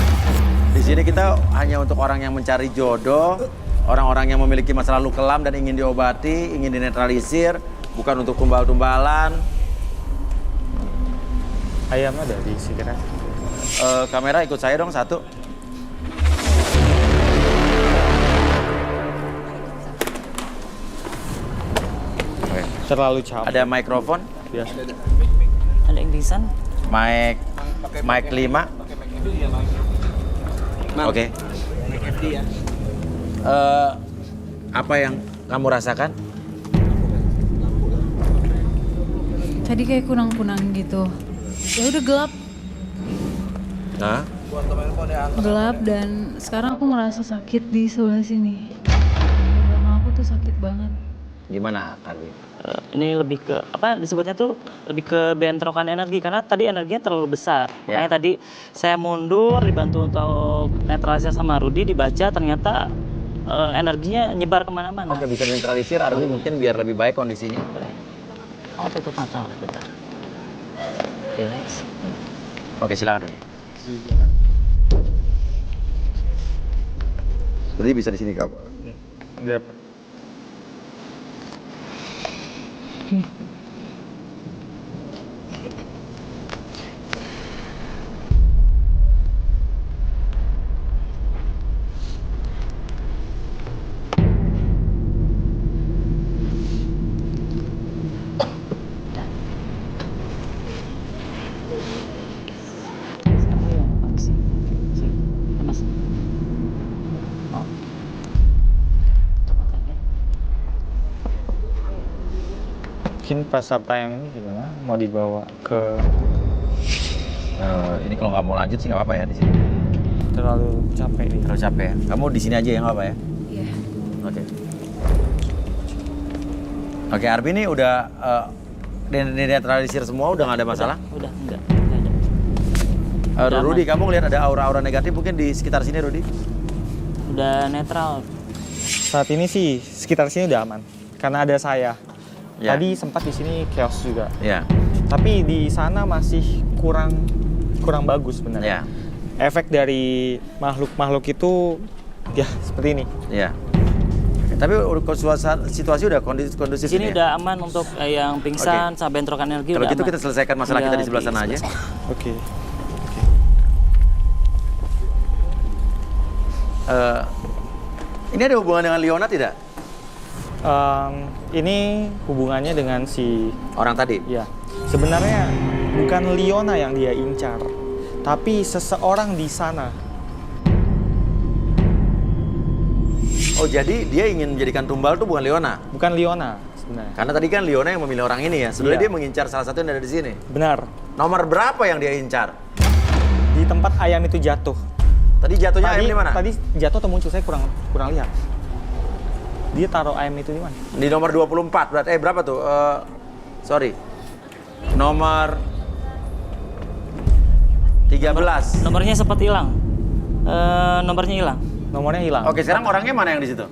Di sini kita hanya untuk orang yang mencari jodoh, orang-orang yang memiliki masa lalu kelam dan ingin diobati, ingin dinetralisir, bukan untuk tumbal-tumbalan. Ayam ada di sini kan? Kamera ikut saya dong satu. Oke. Terlalu capek. Ada mikrofon, Biasa. Ada yang pingsan? mic 5. Oke. Apa yang kamu rasakan? Tadi kayak kunang-kunang gitu. Ya udah gelap, Nah, gelap dan sekarang aku merasa sakit di sebelah sini. Di belakang aku tuh sakit banget. gimana, Arwi? Ini lebih ke apa disebutnya tuh lebih ke bentrokan energi karena tadi energinya terlalu besar. Ya. Makanya tadi saya mundur dibantu untuk netralisasi sama Rudi dibaca ternyata energinya nyebar kemana-mana. Oke, bisa neutralisir Arwi mungkin biar lebih baik kondisinya. Oh, tutup mata bentar. Relax. Oke, silakan. Jadi bisa di sini, Kak. Dapat. Mungkin peserta yang ini gimana? Mau dibawa ke Ini kalau nggak mau lanjut sih nggak apa-apa ya di sini. terlalu capek nih. Terlalu capek ya. Kamu di sini aja ya nggak apa ya? Iya. Oke. Oke, Arbi ini udah dinetralisir semua, udah nggak ada masalah? Udah enggak ada. Rudi, kamu ngelihat ada aura-aura negatif mungkin di sekitar sini, Rudi? Udah netral. Saat ini sih sekitar sini udah aman karena ada saya. Ya. Tadi sempat di sini chaos juga. Ya. Tapi di sana masih kurang bagus sebenarnya. Ya. Efek dari makhluk-makhluk itu ya seperti ini. Ya. Oke, tapi situasi udah kondusif Di sini ya? udah aman untuk yang pingsan, sama bentrokan energi Kalau udah gitu aman. kita selesaikan masalah Udah kita di sebelah sana aja. Oke. Ini ada hubungan dengan Leona tidak? Ini hubungannya dengan si orang tadi? Ya. Sebenarnya bukan Leona yang dia incar, tapi seseorang di sana. Oh, jadi dia ingin menjadikan tumbal tuh bukan Leona? Bukan Leona sebenarnya. Karena tadi kan Leona yang memilih orang ini ya. Sebenarnya Iya. dia mengincar salah satu yang ada di sini. Benar. Nomor berapa yang dia incar? Di tempat ayam itu jatuh. Tadi jatuhnya ayam di mana? Tadi jatuh atau muncul saya kurang lihat. Dia taruh ayam itu di mana? Di nomor 24 berarti berapa tuh? Sorry. Nomor 13. Nomornya sempat hilang. Nomornya hilang. Nomornya hilang. Oke, sekarang orangnya mana yang di situ?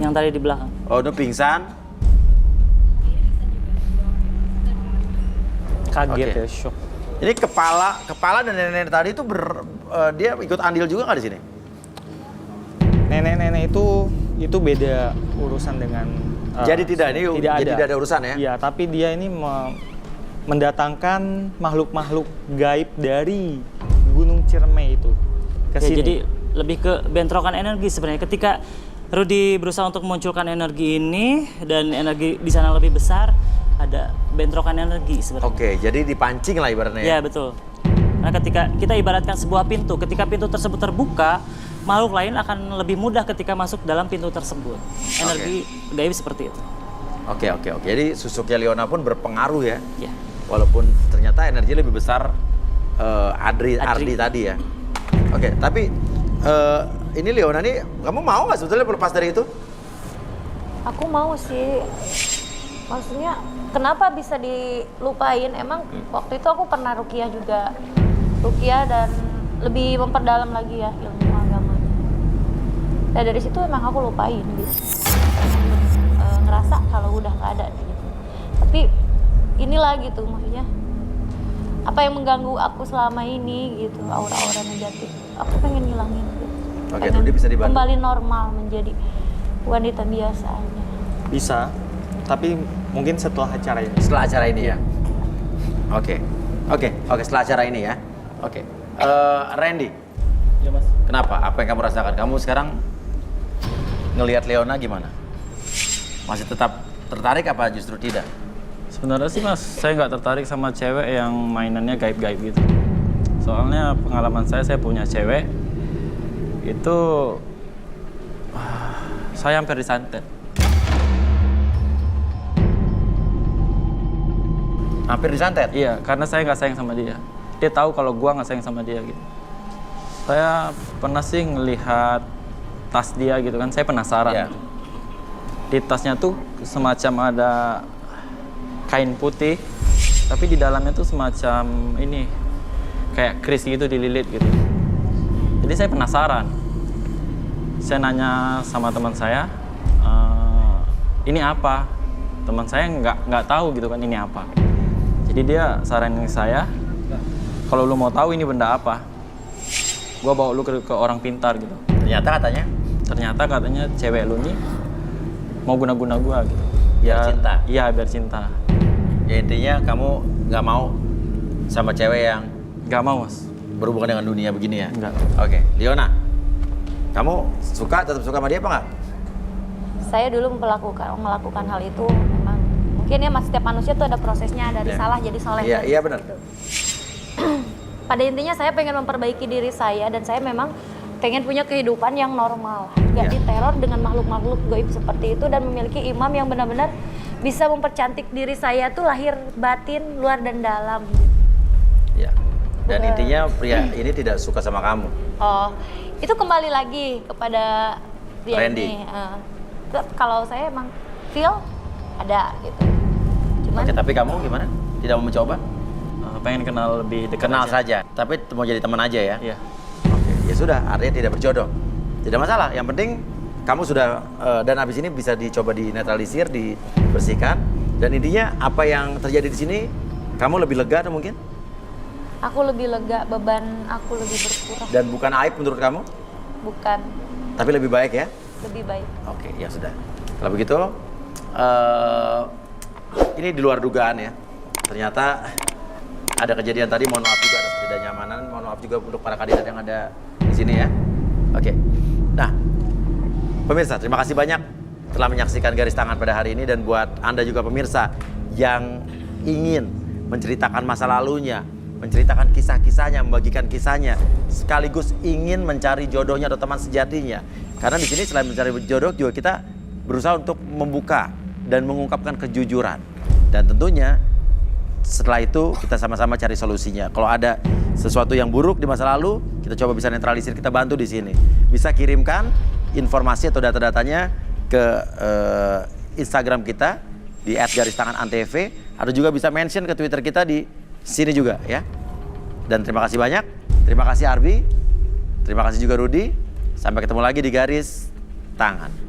Yang tadi di belakang. Oh, itu pingsan. Kaget Oke. ya, shock. Jadi kepala dan nenek tadi itu dia ikut andil juga nggak di sini? Nenek-nenek itu beda urusan dengan Jadi tidak ada urusan ya? Iya, tapi dia ini mendatangkan makhluk-makhluk gaib dari Gunung Ciremai itu ke Ya, sini. jadi lebih ke bentrokan energi sebenarnya. Ketika Rudi berusaha untuk memunculkan energi ini dan energi di sana lebih besar, ada bentrokan energi sebenarnya. Oke, jadi dipancing lah ibaratnya Ya betul. Nah ketika kita ibaratkan sebuah pintu, ketika pintu tersebut terbuka, makhluk lain akan lebih mudah ketika masuk dalam pintu tersebut. Energi gaib seperti itu. Oke. Jadi susuknya Leona pun berpengaruh ya? Ya. Walaupun ternyata energi lebih besar Ardi tadi ya. Oke, tapi ini Leona nih, kamu mau nggak sebetulnya lepas dari itu? Aku mau sih. Maksudnya kenapa bisa dilupain? Emang waktu itu aku pernah ruqyah juga. Ruqyah dan lebih memperdalam lagi ya ilmu agamanya. Ya dari situ emang aku lupain gitu. Ngerasa kalau udah nggak ada gitu. Tapi inilah gitu maksudnya. Apa yang mengganggu aku selama ini gitu, aura-aura negatif. Aku pengen ngilangin gitu. Oke, itu dia bisa dibantu. Kembali normal menjadi wanita biasa aja. Bisa, tapi mungkin setelah acara ini. Setelah acara ini ya? Oke, setelah acara ini ya. Oke, Randy. Ya mas. Kenapa? Apa yang kamu rasakan? Kamu sekarang ngelihat Leona gimana? Masih tetap tertarik apa justru tidak? Sebenarnya sih mas, saya nggak tertarik sama cewek yang mainannya gaib-gaib gitu. Soalnya pengalaman saya punya cewek, itu saya hampir disantet. Hampir disantet? Iya, karena saya nggak sayang sama dia. Dia tahu kalau gua nggak sayang sama dia gitu. Saya pernah sih ngelihat tas dia gitu kan, saya penasaran. Yeah. Gitu. Di tasnya tuh semacam ada kain putih, tapi di dalamnya tuh semacam ini kayak kris gitu dililit gitu. Jadi saya penasaran. Saya nanya sama teman saya, ini apa? Teman saya nggak tahu gitu kan ini apa. Jadi dia saranin saya, kalau lu mau tahu ini benda apa, gua bawa lu ke orang pintar gitu. Ternyata katanya cewek lu nih mau guna-guna gua gitu. Biar cinta? Iya, biar cinta. Ya intinya kamu nggak mau sama cewek yang nggak mau mas berhubungan dengan dunia begini ya? Enggak. Oke, Leona, kamu tetap suka sama dia apa nggak? Saya dulu melakukan hal itu memang mungkin ya mas, setiap manusia tuh ada prosesnya dari salah jadi soleh. Iya benar. Pada intinya saya pengen memperbaiki diri saya dan saya memang pengen punya kehidupan yang normal, nggak diteror dengan makhluk-makhluk gaib seperti itu dan memiliki imam yang benar-benar bisa mempercantik diri saya tuh lahir batin, luar dan dalam. Ya. Dan intinya pria ini tidak suka sama kamu. Oh, itu kembali lagi kepada dia Randy. ini. Kalau saya emang feel ada gitu. Cuman. Oke, tapi kamu gimana? Tidak mau mencoba? Pengen kenal lebih dekat. Kenal saja, tapi mau jadi teman aja ya? Iya. Oke, ya sudah, artinya tidak berjodoh. Tidak masalah, yang penting kamu sudah, dan habis ini bisa dicoba dinetralisir, dibersihkan. Dan intinya apa yang terjadi di sini, kamu lebih lega atau mungkin? Aku lebih lega, beban aku lebih berkurang. Dan bukan aib menurut kamu? Bukan, Tapi lebih baik ya? lebih baik. Oke, ya sudah. Kalau begitu, ini di luar dugaan ya. Ternyata ada kejadian tadi, mohon maaf juga atas ketidaknyamanan, mohon maaf juga untuk para kandidat yang ada di sini ya. Oke. Nah, pemirsa, terima kasih banyak telah menyaksikan Garis Tangan pada hari ini, dan buat Anda juga pemirsa yang ingin menceritakan masa lalunya, menceritakan kisah-kisahnya, membagikan kisahnya, sekaligus ingin mencari jodohnya atau teman sejatinya. Karena di sini selain mencari jodoh juga kita berusaha untuk membuka dan mengungkapkan kejujuran. Dan tentunya setelah itu kita sama-sama cari solusinya. Kalau ada sesuatu yang buruk di masa lalu, kita coba bisa netralisir, kita bantu di sini. Bisa kirimkan informasi atau data-datanya ke Instagram kita di @garistanganantv, atau juga bisa mention ke Twitter kita di sini juga ya. Dan terima kasih banyak. Terima kasih Arbi. Terima kasih juga Rudi. Sampai ketemu lagi di Garis Tangan.